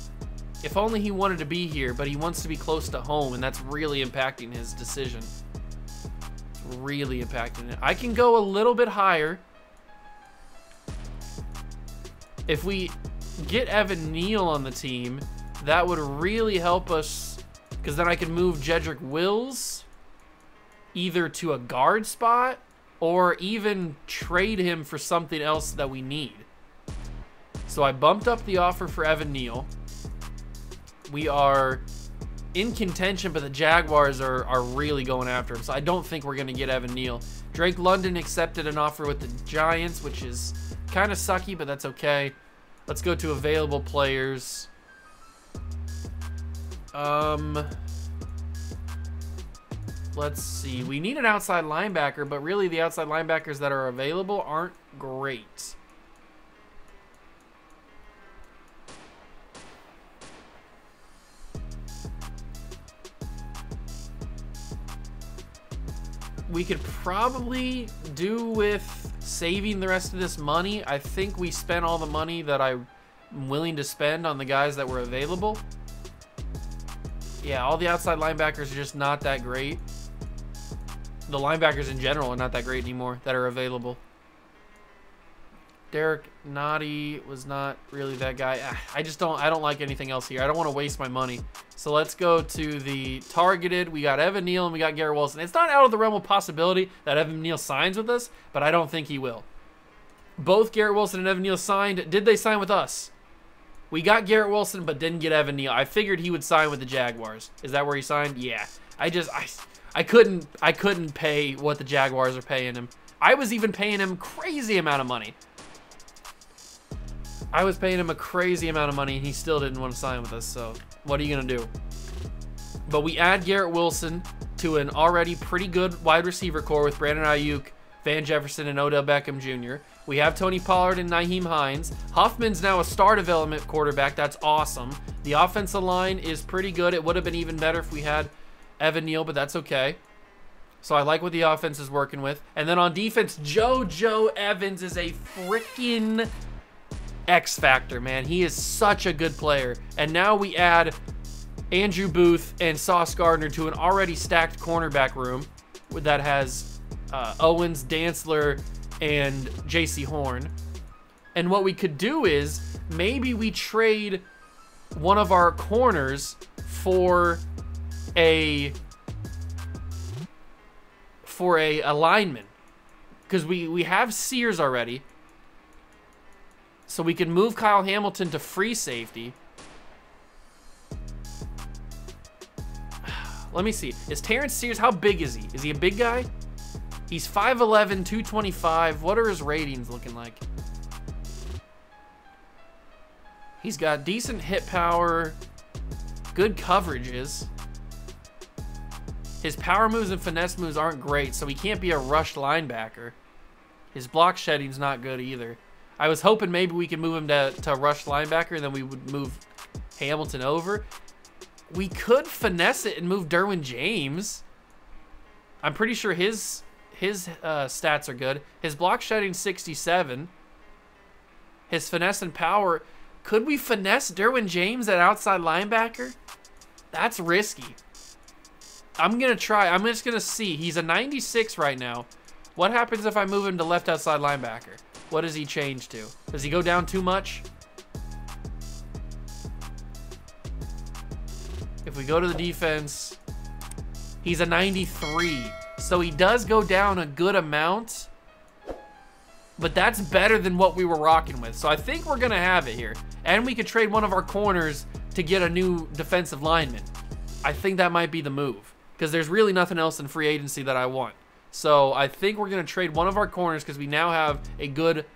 If only he wanted to be here, but he wants to be close to home, and that's really impacting his decision. It's really impacting it. I can go a little bit higher. If we get Evan Neal on the team, that would really help us, because then I can move Jedrick Wills either to a guard spot or even trade him for something else that we need. So I bumped up the offer for Evan Neal. We are in contention, but the Jaguars are really going after him. So I don't think we're going to get Evan Neal. Drake London accepted an offer with the Giants, which is kind of sucky, but that's okay. Let's go to available players. Let's see. We need an outside linebacker, but really the outside linebackers that are available aren't great. We could probably do with saving the rest of this money. I think we spent all the money that I'm willing to spend on the guys that were available. Yeah, all the outside linebackers are just not that great. The linebackers in general are not that great anymore that are available. Derek Nottie was not really that guy. I don't like anything else here. I don't want to waste my money. So let's go to the targeted. We got Evan Neal and we got Garrett Wilson. It's not out of the realm of possibility that Evan Neal signs with us, but I don't think he will. Both Garrett Wilson and Evan Neal signed. Did they sign with us? We got Garrett Wilson, but didn't get Evan Neal. I figured he would sign with the Jaguars. Is that where he signed? Yeah. I couldn't pay what the Jaguars are paying him. I was even paying him crazy amount of money. I was paying him a crazy amount of money, and he still didn't want to sign with us, so what are you going to do? But we add Garrett Wilson to an already pretty good wide receiver core with Brandon Ayuk, Van Jefferson, and Odell Beckham Jr. We have Tony Pollard and Nyheim Hines. Huffman's now a star development quarterback. That's awesome. The offensive line is pretty good. It would have been even better if we had Evan Neal, but that's okay. So I like what the offense is working with. And then on defense, JoJo Evans is a freaking X factor, man. He is such a good player. And now we add Andrew Booth and Sauce Gardner to an already stacked cornerback room that has Owens, Dantzler, and JC Horn. And what we could do is maybe we trade one of our corners for a lineman, because we have Sears already. So we can move Kyle Hamilton to free safety. Let me see. Is Terrence Sears, how big is he? Is he a big guy? He's 5'11", 225. What are his ratings looking like? He's got decent hit power, good coverages. His power moves and finesse moves aren't great, so he can't be a rushed linebacker. His block shedding's not good either. I was hoping maybe we could move him to rush linebacker, and then we would move Hamilton over. We could finesse it and move Derwin James. I'm pretty sure his stats are good. His block shedding 67. His finesse and power. Could we finesse Derwin James at outside linebacker? That's risky. I'm going to try. I'm just going to see. He's a 96 right now. What happens if I move him to left outside linebacker? What does he change to? Does he go down too much? If we go to the defense, he's a 93. So he does go down a good amount, but that's better than what we were rocking with. So I think we're going to have it here. And we could trade one of our corners to get a new defensive lineman. I think that might be the move, because there's really nothing else in free agency that I want. So I think we're going to trade one of our corners, because we now have a good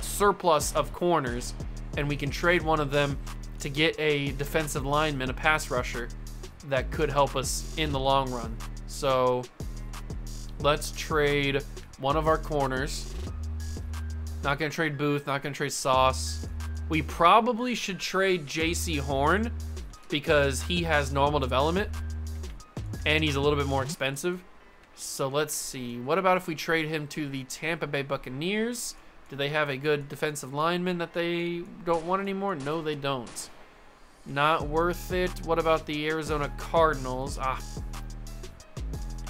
surplus of corners, and we can trade one of them to get a defensive lineman, a pass rusher, that could help us in the long run. So Let's trade one of our corners. Not going to trade Booth. Not going to trade Sauce. We probably should trade J.C. Horn because he has normal development and he's a little bit more expensive. So let's see. What about if we trade him to the Tampa Bay Buccaneers? Do they have a good defensive lineman that they don't want anymore? No, they don't. Not worth it. What about the Arizona Cardinals? I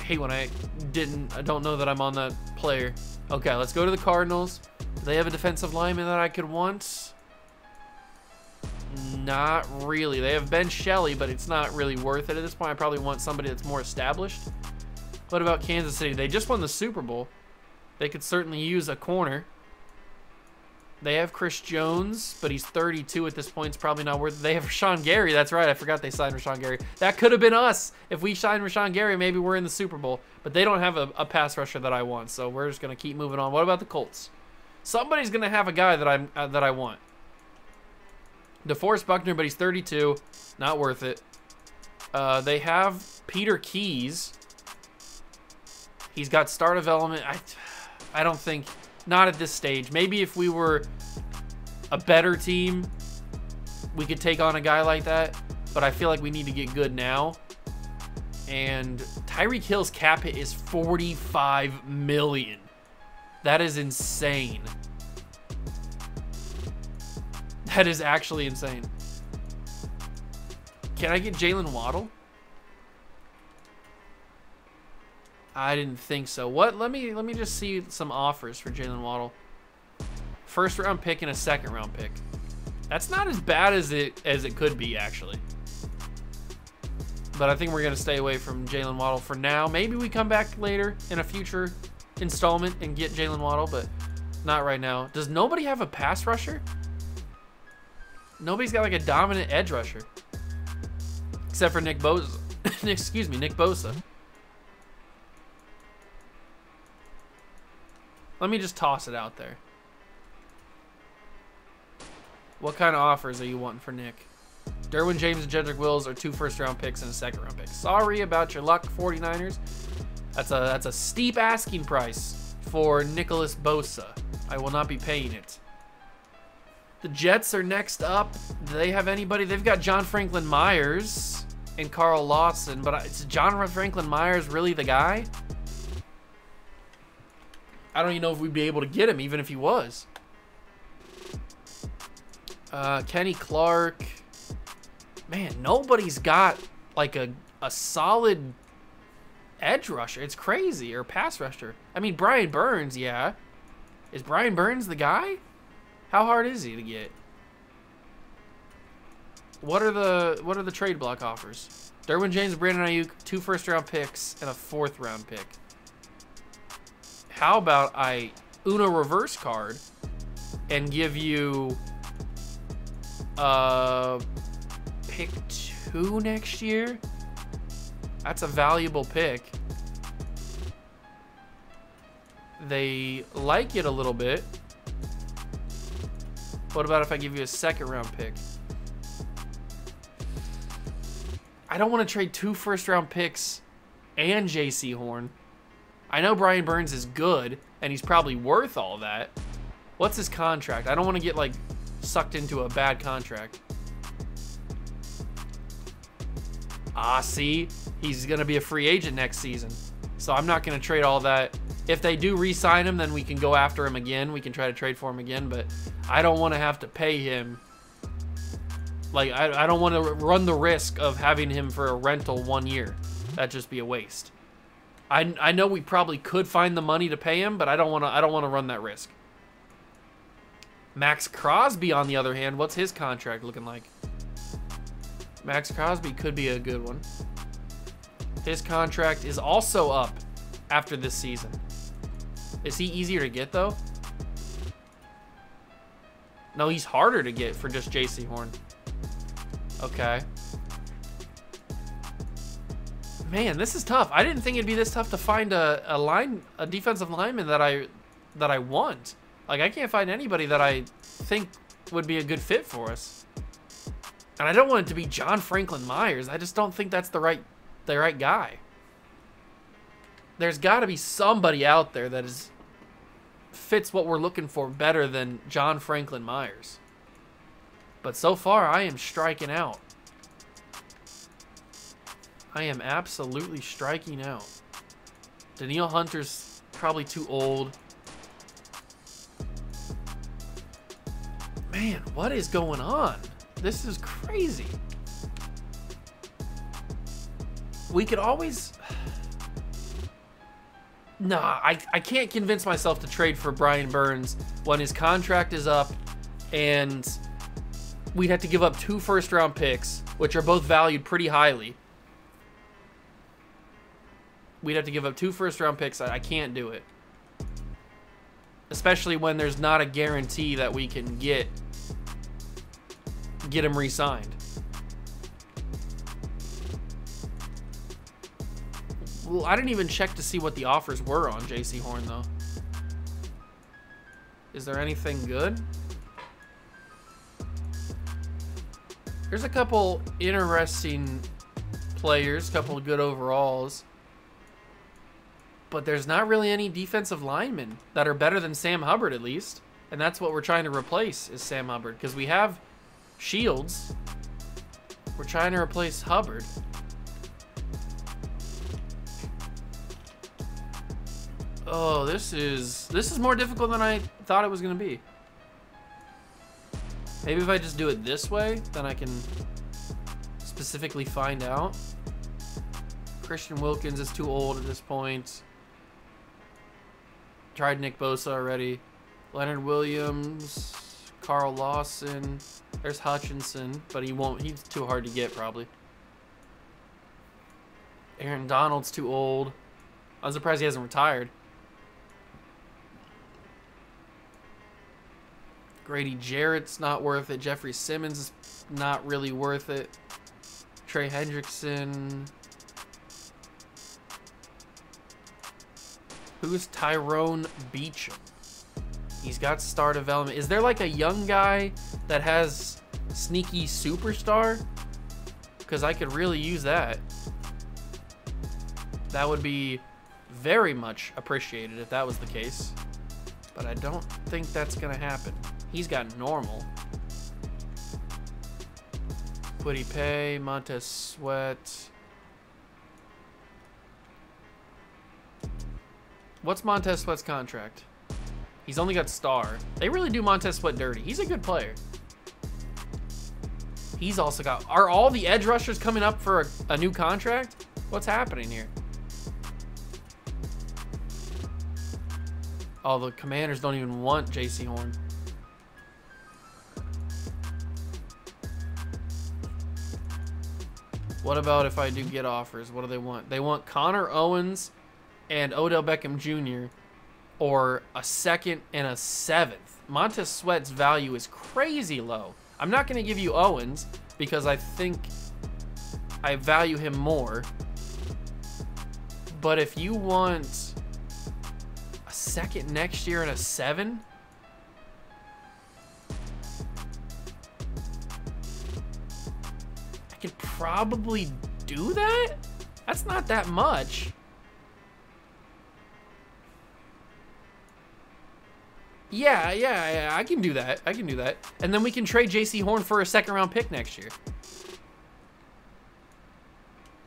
hate when I don't know that I'm on that player. Okay, let's go to the Cardinals. Do they have a defensive lineman that I could want? Not really. They have Ben Shelley, but it's not really worth it at this point. I probably want somebody that's more established. What about Kansas City? They just won the Super Bowl. They could certainly use a corner. They have Chris Jones, but he's 32 at this point. It's probably not worth it. They have Rashawn Gary. That's right. I forgot they signed Rashawn Gary. That could have been us. If we signed Rashawn Gary, maybe we're in the Super Bowl. But they don't have a pass rusher that I want, so we're just going to keep moving on. What about the Colts? Somebody's going to have a guy that I want. DeForest Buckner, but he's 32. Not worth it. They have Peter Keys. He's got star development. I don't think... Not at this stage. Maybe if we were a better team, we could take on a guy like that. But I feel like we need to get good now. And Tyreek Hill's cap hit is $45 million. That is insane. That is actually insane. Can I get Jalen Waddle? I didn't think so. What? Let me just see some offers for Jalen Waddle. First round pick and a second round pick. That's not as bad as it could be, actually. But I think we're gonna stay away from Jalen Waddle for now. Maybe we come back later in a future installment and get Jalen Waddle, but not right now. Does nobody have a pass rusher? Nobody's got like a dominant edge rusher. Except for Nick Bosa. Excuse me, Nick Bosa. Let me just toss it out there. What kind of offers are you wanting for Nick? Derwin James and Jedrick Wills are 2 first-round picks and a second-round pick. Sorry about your luck, 49ers. That's a steep asking price for Nicholas Bosa. I will not be paying it. The Jets are next up. Do they have anybody? They've got John Franklin Myers and Carl Lawson, but is John Franklin Myers really the guy? I don't even know if we'd be able to get him, even if he was. Kenny Clark. Man, nobody's got like a solid edge rusher. It's crazy. Or pass rusher. I mean, Brian Burns, yeah. Is Brian Burns the guy? How hard is he to get? What are the trade block offers? Derwin James, Brandon Ayuk, 2 first-round picks and a 4th-round pick. How about I Uno reverse card and give you pick 2 next year? That's a valuable pick. They like it a little bit. What about if I give you a 2nd-round pick? I don't want to trade 2 first-round picks and J.C. Horn. I know Brian Burns is good, and he's probably worth all of that. What's his contract? I don't want to get, like, sucked into a bad contract. Ah, see? He's going to be a free agent next season. So I'm not going to trade all that. If they do re-sign him, then we can go after him again. We can try to trade for him again, but I don't want to have to pay him. Like, I don't want to run the risk of having him for a rental 1 year. That'd just be a waste. I know we probably could find the money to pay him, but I don't want to run that risk. Max Crosby, on the other hand, what's his contract looking like? Max Crosby could be a good one. His contract is also up after this season. Is he easier to get, though? No, he's harder to get for just J.C. Horn. Okay. Man, this is tough. I didn't think it'd be this tough to find a defensive lineman that I want. Like, I can't find anybody that I think would be a good fit for us. And I don't want it to be John Franklin Myers. I just don't think that's the right guy. there's got to be somebody out there that fits what we're looking for better than John Franklin Myers. But so far, I am striking out. I am absolutely striking out. Danielle Hunter's probably too old. Man, what is going on? This is crazy. We could always... Nah, I can't convince myself to trade for Brian Burns when his contract is up and we'd have to give up 2 first-round picks, which are both valued pretty highly. We'd have to give up 2 first-round picks. I can't do it. Especially when there's not a guarantee that we can get him re-signed. Well, I didn't even check to see what the offers were on J.C. Horn, though. Is there anything good? There's a couple interesting players, a couple of good overalls. But there's not really any defensive linemen that are better than Sam Hubbard, at least. And that's what we're trying to replace, is Sam Hubbard. Because we have Shields. We're trying to replace Hubbard. Oh, this is more difficult than I thought it was going to be. Maybe if I just do it this way, then I can specifically find out. Christian Wilkins is too old at this point. Tried Nick Bosa already. Leonard Williams, Carl Lawson. There's Hutchinson, but he won't. He's too hard to get, probably. Aaron Donald's too old. I'm surprised he hasn't retired. Grady Jarrett's not worth it. Jeffrey Simmons is not really worth it. Trey Hendrickson. Who's Tyrone Beacham? He's got star development. Is there like a young guy that has sneaky superstar? Because I could really use that. That would be very much appreciated if that was the case. But I don't think that's going to happen. He's got normal. Quiddy Pay, Montez Sweat. What's Montez Sweat's contract? He's only got star. They really do Montez Sweat dirty. He's a good player. He's also got... Are all the edge rushers coming up for a new contract? What's happening here? Oh, the Commanders don't even want J.C. Horn. What about if I do get offers? What do they want? They want Connor Owens and Odell Beckham Jr. or a 2nd and a 7th. Montez Sweat's value is crazy low. I'm not going to give you Owens because I think I value him more. But if you want a 2nd next year and a 7, I could probably do that? That's not that much. Yeah, I can do that. I can do that. And then we can trade J.C. Horn for a 2nd-round pick next year.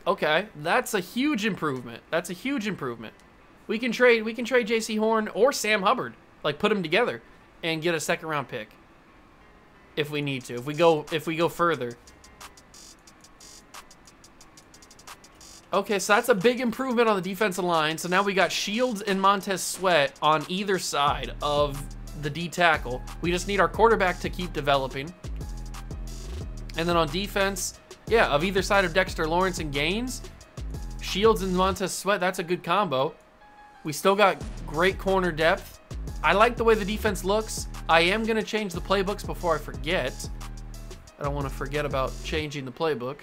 Okay, that's a huge improvement. That's a huge improvement. We can trade J.C. Horn or Sam Hubbard, like put them together and get a 2nd-round pick if we need to. If we go further. Okay, so that's a big improvement on the defensive line. So now we got Shields and Montez Sweat on either side of the D tackle. We just need our quarterback to keep developing. And then on defense, yeah, of either side of Dexter Lawrence and Gaines, Shields and Montez Sweat, that's a good combo. We still got great corner depth. I like the way the defense looks. I am going to change the playbooks before I forget. I don't want to forget about changing the playbook.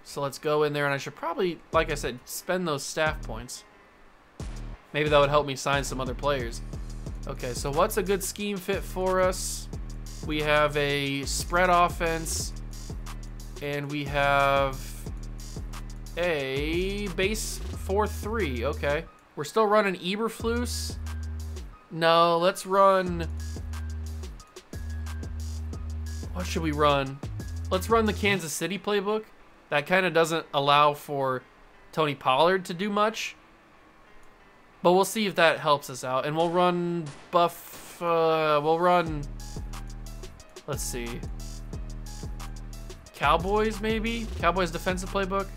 So let's go in there, and I should probably, like I said, spend those staff points. Maybe that would help me sign some other players. Okay, so what's a good scheme fit for us? We have a spread offense, and we have a base 4-3. Okay. We're still running Eberflus. No, let's run... What should we run? Let's run the Kansas City playbook. That kind of doesn't allow for Tony Pollard to do much. But we'll see if that helps us out. And we'll run we'll run... Let's see. Cowboys, maybe? Cowboys defensive playbook?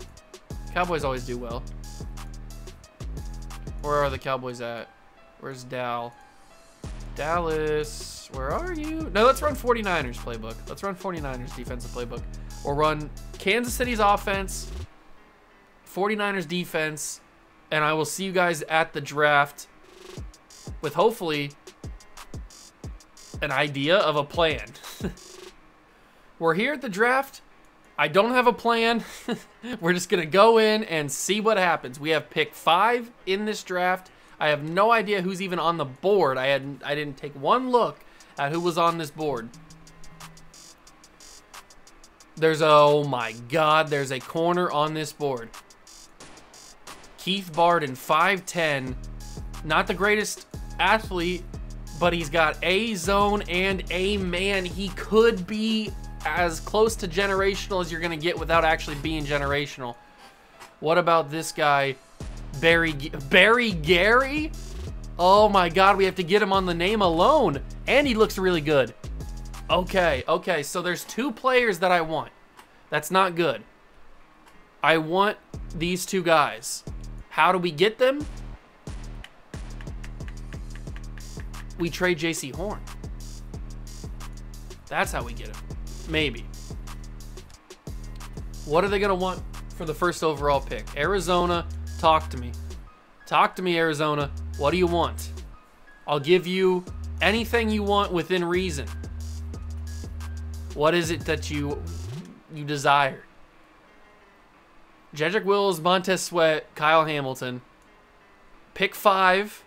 Cowboys always do well. Where are the Cowboys at? Where's Dal? Dallas, where are you? No, let's run 49ers playbook. Let's run 49ers defensive playbook. Or run Kansas City's offense, 49ers defense, and I will see you guys at the draft with hopefully an idea of a plan. We're here at the draft. I don't have a plan. We're just going to go in and see what happens. We have pick 5 in this draft. I have no idea who's even on the board. I didn't take one look at who was on this board. Oh my God, there's a corner on this board. Keith Barden, 5'10", not the greatest athlete, but he's got a zone and a man. He could be as close to generational as you're gonna get without actually being generational. What about this guy? Barry Gary? Oh my God, we have to get him on the name alone. And he looks really good. Okay, so there's 2 players that I want. That's not good. I want these 2 guys. How do we get them? We trade J.C. Horn. That's how we get him. Maybe. What are they gonna want for the first overall pick? Arizona. Talk to me. Talk to me, Arizona. What do you want? I'll give you anything you want within reason. What is it that you desire? Jedrick Wills, Montez Sweat, Kyle Hamilton. Pick 5.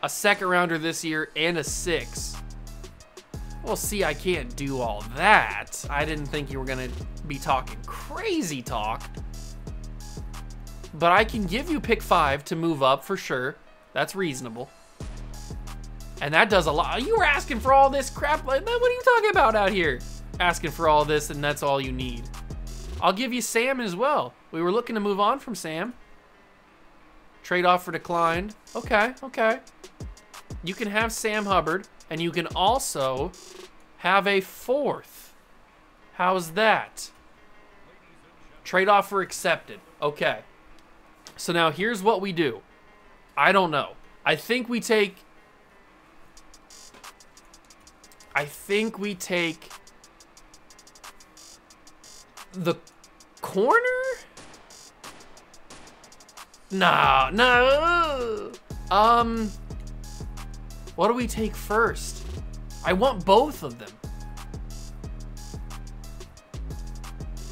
A second rounder this year and a 6. Well, see, I can't do all that. I didn't think you were going to be talking crazy talk. But I can give you pick 5 to move up for sure. That's reasonable. And that does a lot. You were asking for all this crap. What are you talking about out here? Asking for all this and that's all you need. I'll give you Sam as well. We were looking to move on from Sam. Trade offer declined. Okay. You can have Sam Hubbard and you can also have a 4th. How's that? Trade offer accepted. Okay. So now here's what we do. I don't know. I think we take the corner? No. What do we take first? I want both of them.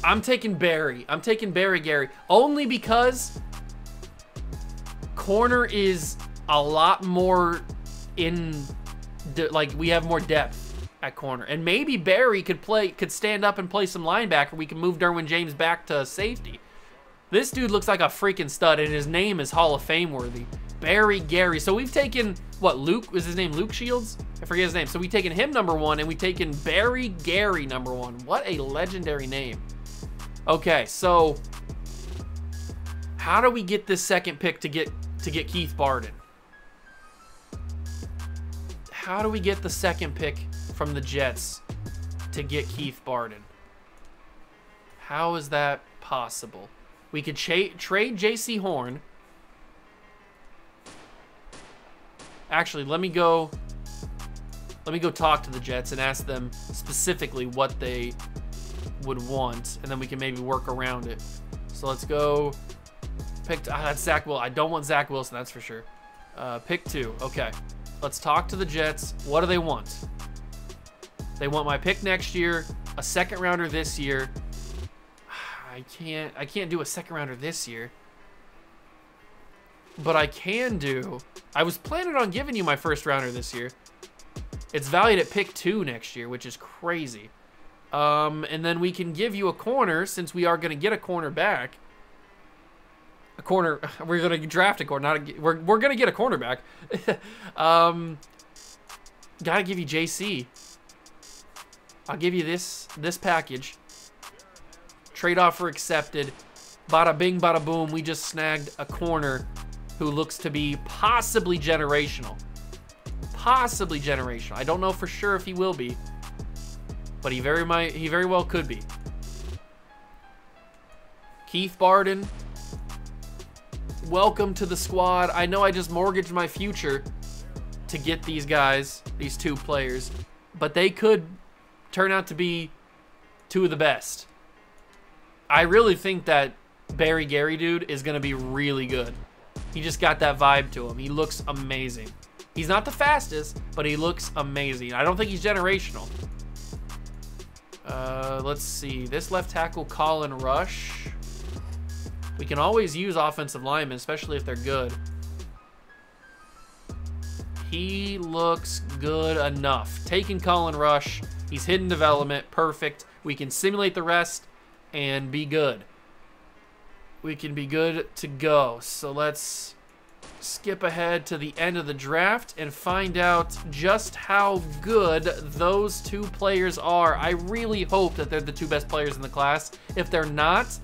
I'm taking Barry. I'm taking Barry Gary. Only because corner is a lot more like we have more depth at corner. And maybe Barry could stand up and play some linebacker. We can move Derwin James back to safety. This dude looks like a freaking stud and his name is Hall of Fame worthy. Barry Gary. So we've taken, what, Luke? Was his name Luke Shields? I forget his name. So we've taken him number 1 and we've taken Barry Gary number 1. What a legendary name. Okay, so how do we get this second pick to get Keith Barden? How do we get the second pick from the Jets to get Keith Barden? How is that possible? We could trade J.C. Horn. Actually, let me go talk to the Jets and ask them specifically what they would want, and then we can maybe work around it. So let's go pick. That's Zach Wilson. I don't want Zach Wilson, that's for sure. Pick 2. Okay. Let's talk to the Jets. What do they want? They want my pick next year, a second rounder this year. I can't do a second rounder this year. But I can do. I was planning on giving you my first rounder this year. It's valued at pick 2 next year, which is crazy. And then we can give you a corner, since we are going to get a corner back. A corner, we're going to draft a corner, not a, we're going to get a cornerback. Gotta give you JC. I'll give you this package. Trade offer accepted. Bada bing, bada boom. We just snagged a corner who looks to be possibly generational. Possibly generational. I don't know for sure if he will be, but he very well could be. Keith Barden, welcome to the squad. I know I just mortgaged my future to get these guys, these two players, but they could turn out to be two of the best. I really think that Barry Gary dude is going to be really good. He just got that vibe to him. He looks amazing. He's not the fastest, but he looks amazing. I don't think he's generational. Let's see. This left tackle, Colin Rush. We can always use offensive linemen, especially if they're good. He looks good enough. Taking Colin Rush. He's hidden development. Perfect. We can simulate the rest and be good. We can be good to go. So let's skip ahead to the end of the draft and find out just how good those two players are. I really hope that they're the two best players in the class. If they're not,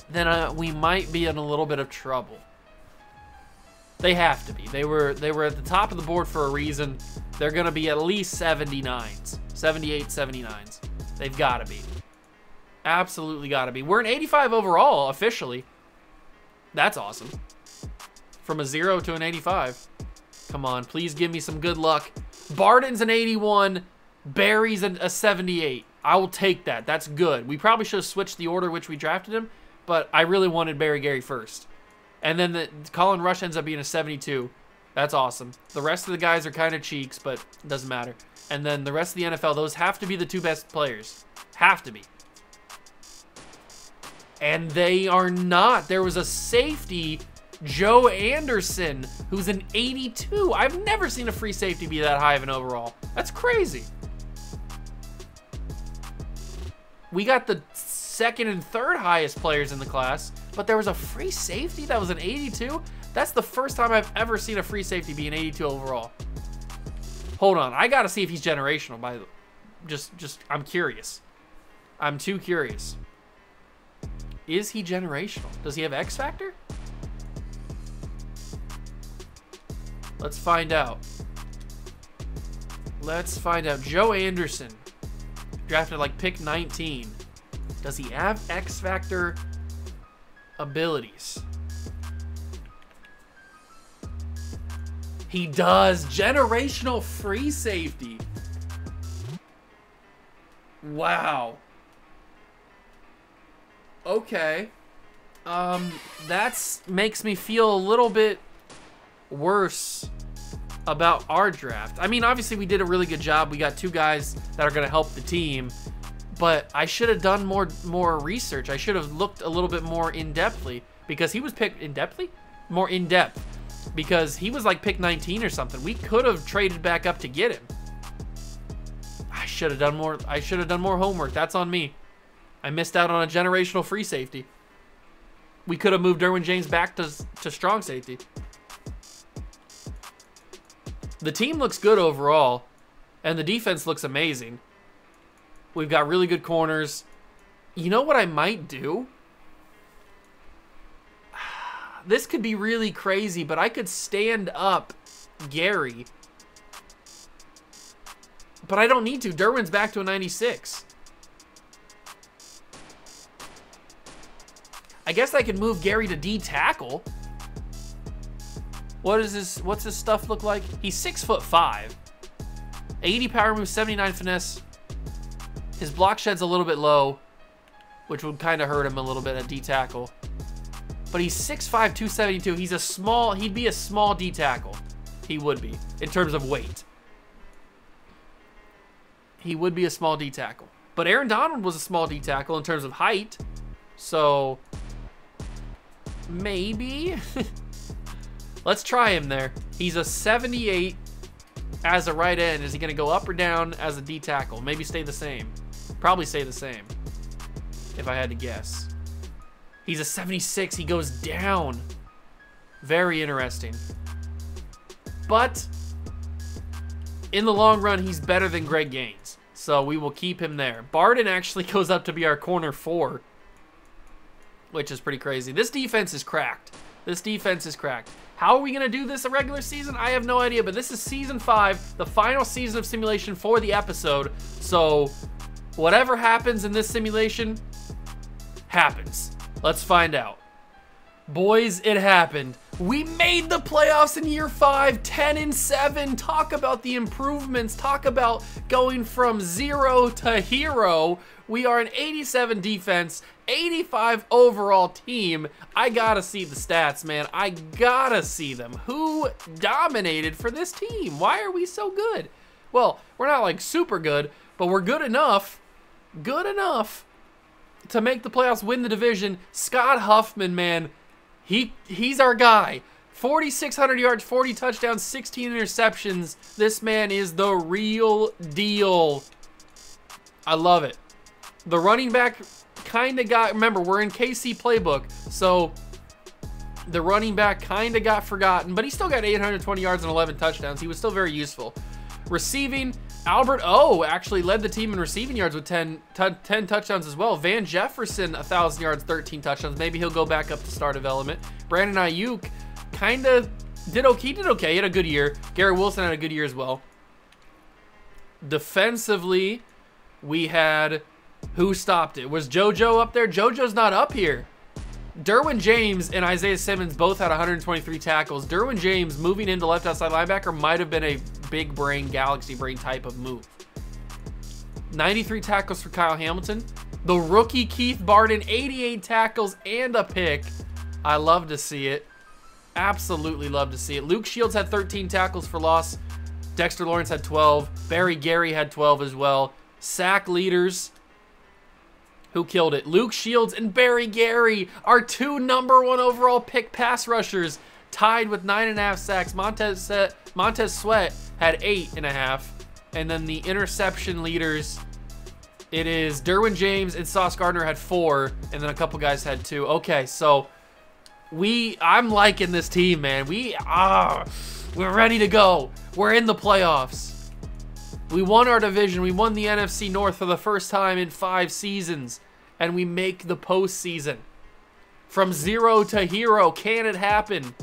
then we might be in a little bit of trouble. They have to be. They were at the top of the board for a reason. They're going to be at least 79s. 78, 79s. They've got to be. Absolutely got to be. We're an 85 overall, officially. That's awesome. From a 0 to an 85. Come on, please give me some good luck. Barden's an 81. Barry's a 78. I will take that. That's good. We probably should have switched the order which we drafted him, but I really wanted Barry Gary first. And then Colin Rush ends up being a 72. That's awesome. The rest of the guys are kind of cheeks, but it doesn't matter. And then the rest of the NFL, those have to be the two best players. Have to be. And they are not. There was a safety, Joe Anderson, who's an 82. I've never seen a free safety be that high of an overall. That's crazy. We got the second and third highest players in the class, but there was a free safety that was an 82. That's the first time I've ever seen a free safety be an 82 overall. Hold on, I gotta see if he's generational. By the, just I'm curious. I'm too curious. Is he generational? Does he have X Factor? Let's find out. Let's find out. Joe Anderson, drafted like pick 19. Does he have X Factor abilities? He does. Generational free safety. Wow. Okay. That makes me feel a little bit worse about our draft. I mean, obviously we did a really good job. We got two guys that are going to help the team, but I should have done more research. I should have looked a little bit more in-depthly, because he was picked in-depthly? More in-depth, because he was like pick 19 or something. We could have traded back up to get him. I should have done more. I should have done more homework. That's on me. I missed out on a generational free safety. We could have moved Derwin James back to strong safety. The team looks good overall, and the defense looks amazing. We've got really good corners. You know what I might do? This could be really crazy, but I could stand up Gary. But I don't need to. Derwin's back to a 96. I guess I could move Gary to D tackle. What is this? What's this stuff look like? He's 6'5". 80 power move, 79 finesse. His block shed's a little bit low, which would kind of hurt him a little bit at D tackle. But he's 6'5", 272. He's a small, he'd be a small D tackle. He would be, in terms of weight. He would be a small D tackle. But Aaron Donald was a small D tackle in terms of height. So, maybe. Let's try him there. He's a 78 as a right end. Is he going to go up or down as a D tackle? Maybe stay the same. Probably stay the same, if I had to guess. He's a 76. He goes down. Very interesting. But in the long run, he's better than Greg Gaines. So we will keep him there. Barden actually goes up to be our corner 4, which is pretty crazy. This defense is cracked. This defense is cracked. How are we going to do this a regular season? I have no idea, but this is season 5, the final season of simulation for the episode. So whatever happens in this simulation happens. Let's find out. Boys, it happened. We made the playoffs in year 5, 10-7. Talk about the improvements. Talk about going from 0 to hero. We are an 87 defense, 85 overall team. I gotta see the stats, man. I gotta see them. Who dominated for this team? Why are we so good? Well, we're not like super good, but we're good enough to make the playoffs, win the division. Scott Huffman, man, he's our guy. 4,600 yards, 40 touchdowns, 16 interceptions. This man is the real deal. I love it. The running back kind of got, remember, we're in KC playbook, so the running back kind of got forgotten, but he still got 820 yards and 11 touchdowns. He was still very useful. Receiving, Albert O actually led the team in receiving yards with 10 touchdowns as well. Van Jefferson, 1,000 yards, 13 touchdowns. Maybe he'll go back up to star development. Brandon Ayuk kind of did okay. He did okay. He had a good year. Garrett Wilson had a good year as well. Defensively, we had, who stopped it? Was JoJo up there? JoJo's not up here. Derwin James and Isaiah Simmons both had 123 tackles. Derwin James moving into left outside linebacker might have been a big brain, galaxy brain type of move. 93 tackles for Kyle Hamilton. The rookie Keith Barden, 88 tackles and a pick. I love to see it. Absolutely love to see it. Luke Shields had 13 tackles for loss. Dexter Lawrence had 12. Barry Gary had 12 as well. Sack leaders. Who killed it? Luke Shields and Barry Gary, our 2 #1 overall pick pass rushers, tied with 9.5 sacks. Montez Sweat had 8.5. And then the interception leaders, it is Derwin James and Sauce Gardner had 4, and then a couple guys had 2. Okay, so I'm liking this team, man. We're ready to go. We're in the playoffs. We won our division. We won the NFC North for the first time in 5 seasons. And we make the postseason. From 0 to hero. Can it happen?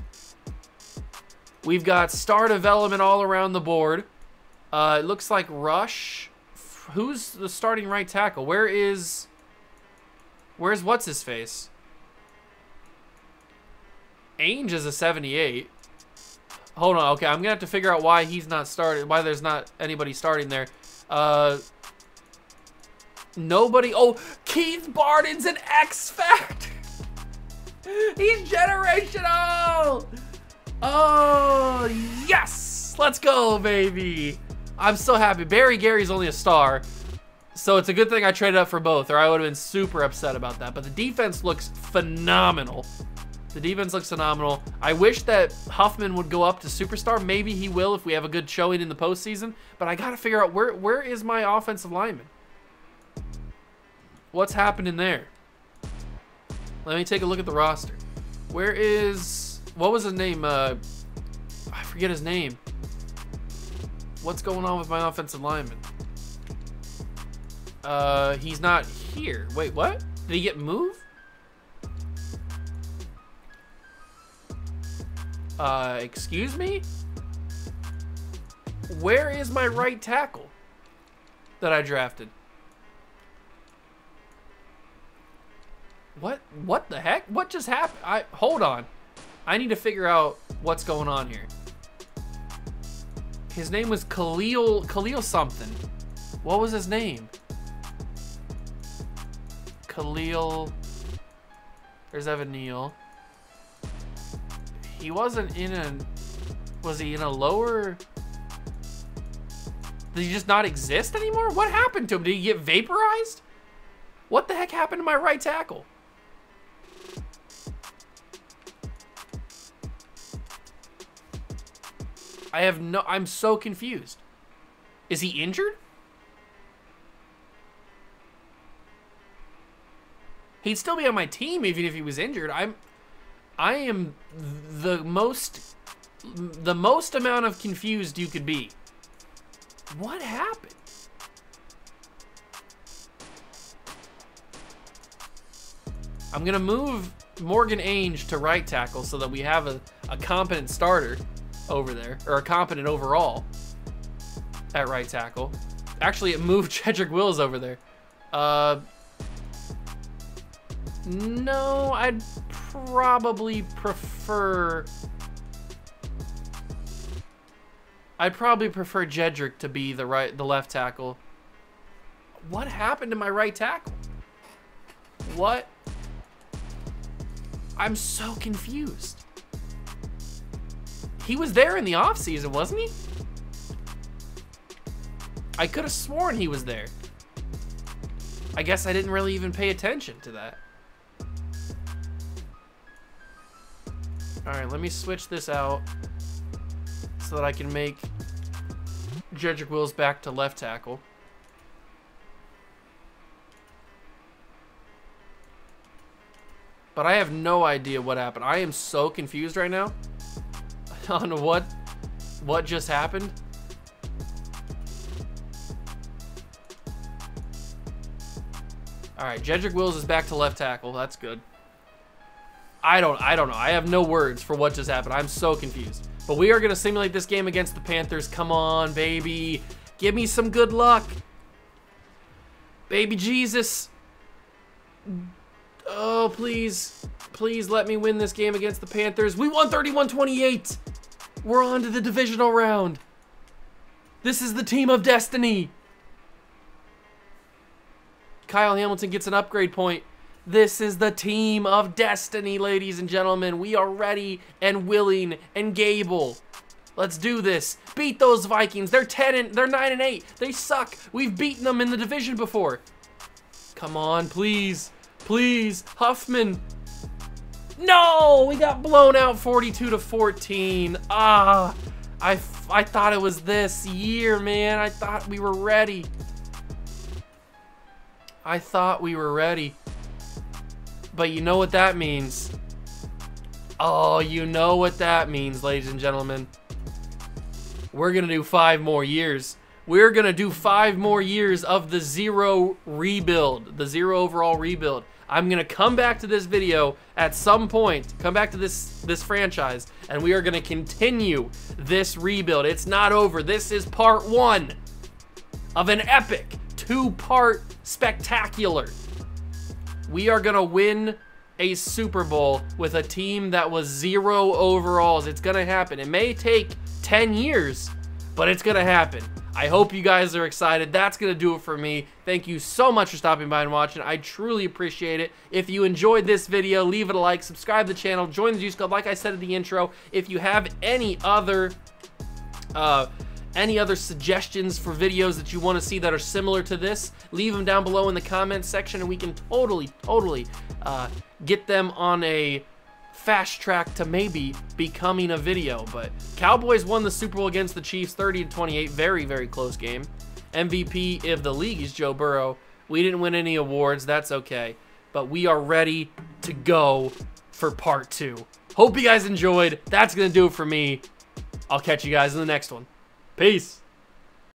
We've got star development all around the board. It looks like Rush. Who's the starting right tackle? Where's what's-his-face? Ainge is a 78. Hold on, okay, I'm gonna have to figure out why he's not started, why there's not anybody starting there. Nobody, oh, Keith Barden's an X Factor. He's generational. Oh, yes, let's go, baby. I'm so happy. Barry Gary's only a star, so it's a good thing I traded up for both, or I would have been super upset about that. But the defense looks phenomenal. The defense looks phenomenal. I wish that Huffman would go up to superstar. Maybe he will if we have a good showing in the postseason. But I got to figure out where is my offensive lineman? What's happening there? Let me take a look at the roster. Where is... What was his name? I forget his name. What's going on with my offensive lineman? He's not here. Wait, what? Did he get moved? Excuse me? Where is my right tackle that I drafted? What the heck? What just happened? Hold on. I need to figure out what's going on here. His name was Khalil something. What was his name? Khalil. There's Evan Neal. He wasn't in a... Was he in a lower... Did he just not exist anymore? What happened to him? Did he get vaporized? What the heck happened to my right tackle? I'm so confused. Is he injured? He'd still be on my team even if he was injured. I am the most amount of confused you could be. What happened? I'm gonna move Morgan Ainge to right tackle so that we have a competent starter over there, or a competent overall at right tackle. Actually, it moved Jedrick Wills over there. No, I'd probably prefer Jedrick to be the left tackle. What happened to my right tackle? What? I'm so confused. He was there in the offseason, wasn't he? I could have sworn he was there. I guess I didn't really even pay attention to that. All right, let me switch this out so that I can make Jedrick Wills back to left tackle. But I have no idea what happened. I am so confused right now on what just happened. All right, Jedrick Wills is back to left tackle. That's good. I don't know. I have no words for what just happened. I'm so confused. But we are going to simulate this game against the Panthers. Come on, baby. Give me some good luck. Baby Jesus. Oh, please. Please let me win this game against the Panthers. We won 31-28. We're on to the divisional round. This is the team of destiny. Kyle Hamilton gets an upgrade point. This is the team of destiny, ladies and gentlemen. We are ready and willing and Gable. Let's do this. Beat those Vikings. They're 9-8. They suck. We've beaten them in the division before. Come on, please. Please, Huffman. No, we got blown out 42-14. Ah, I thought it was this year, man. I thought we were ready. I thought we were ready. But you know what that means. Oh, you know what that means, ladies and gentlemen. We're going to do 5 more years. We're going to do 5 more years of the 0 rebuild, the 0 overall rebuild. I'm going to come back to this video at some point, come back to this franchise, and we are going to continue this rebuild. It's not over. This is part 1 of an epic 2-part spectacular. We are going to win a Super Bowl with a team that was 0 overalls. It's going to happen. It may take 10 years, but it's going to happen. I hope you guys are excited. That's going to do it for me. Thank you so much for stopping by and watching. I truly appreciate it. If you enjoyed this video, leave it a like, subscribe to the channel, join the Juice Club like I said in the intro. If you have any other suggestions for videos that you want to see that are similar to this, leave them down below in the comments section and we can totally get them on a fast track to maybe becoming a video. But Cowboys won the Super Bowl against the Chiefs 30-28. Very, very close game. MVP of the league is Joe Burrow. We didn't win any awards. That's okay. But we are ready to go for part 2. Hope you guys enjoyed. That's going to do it for me. I'll catch you guys in the next one. Peace.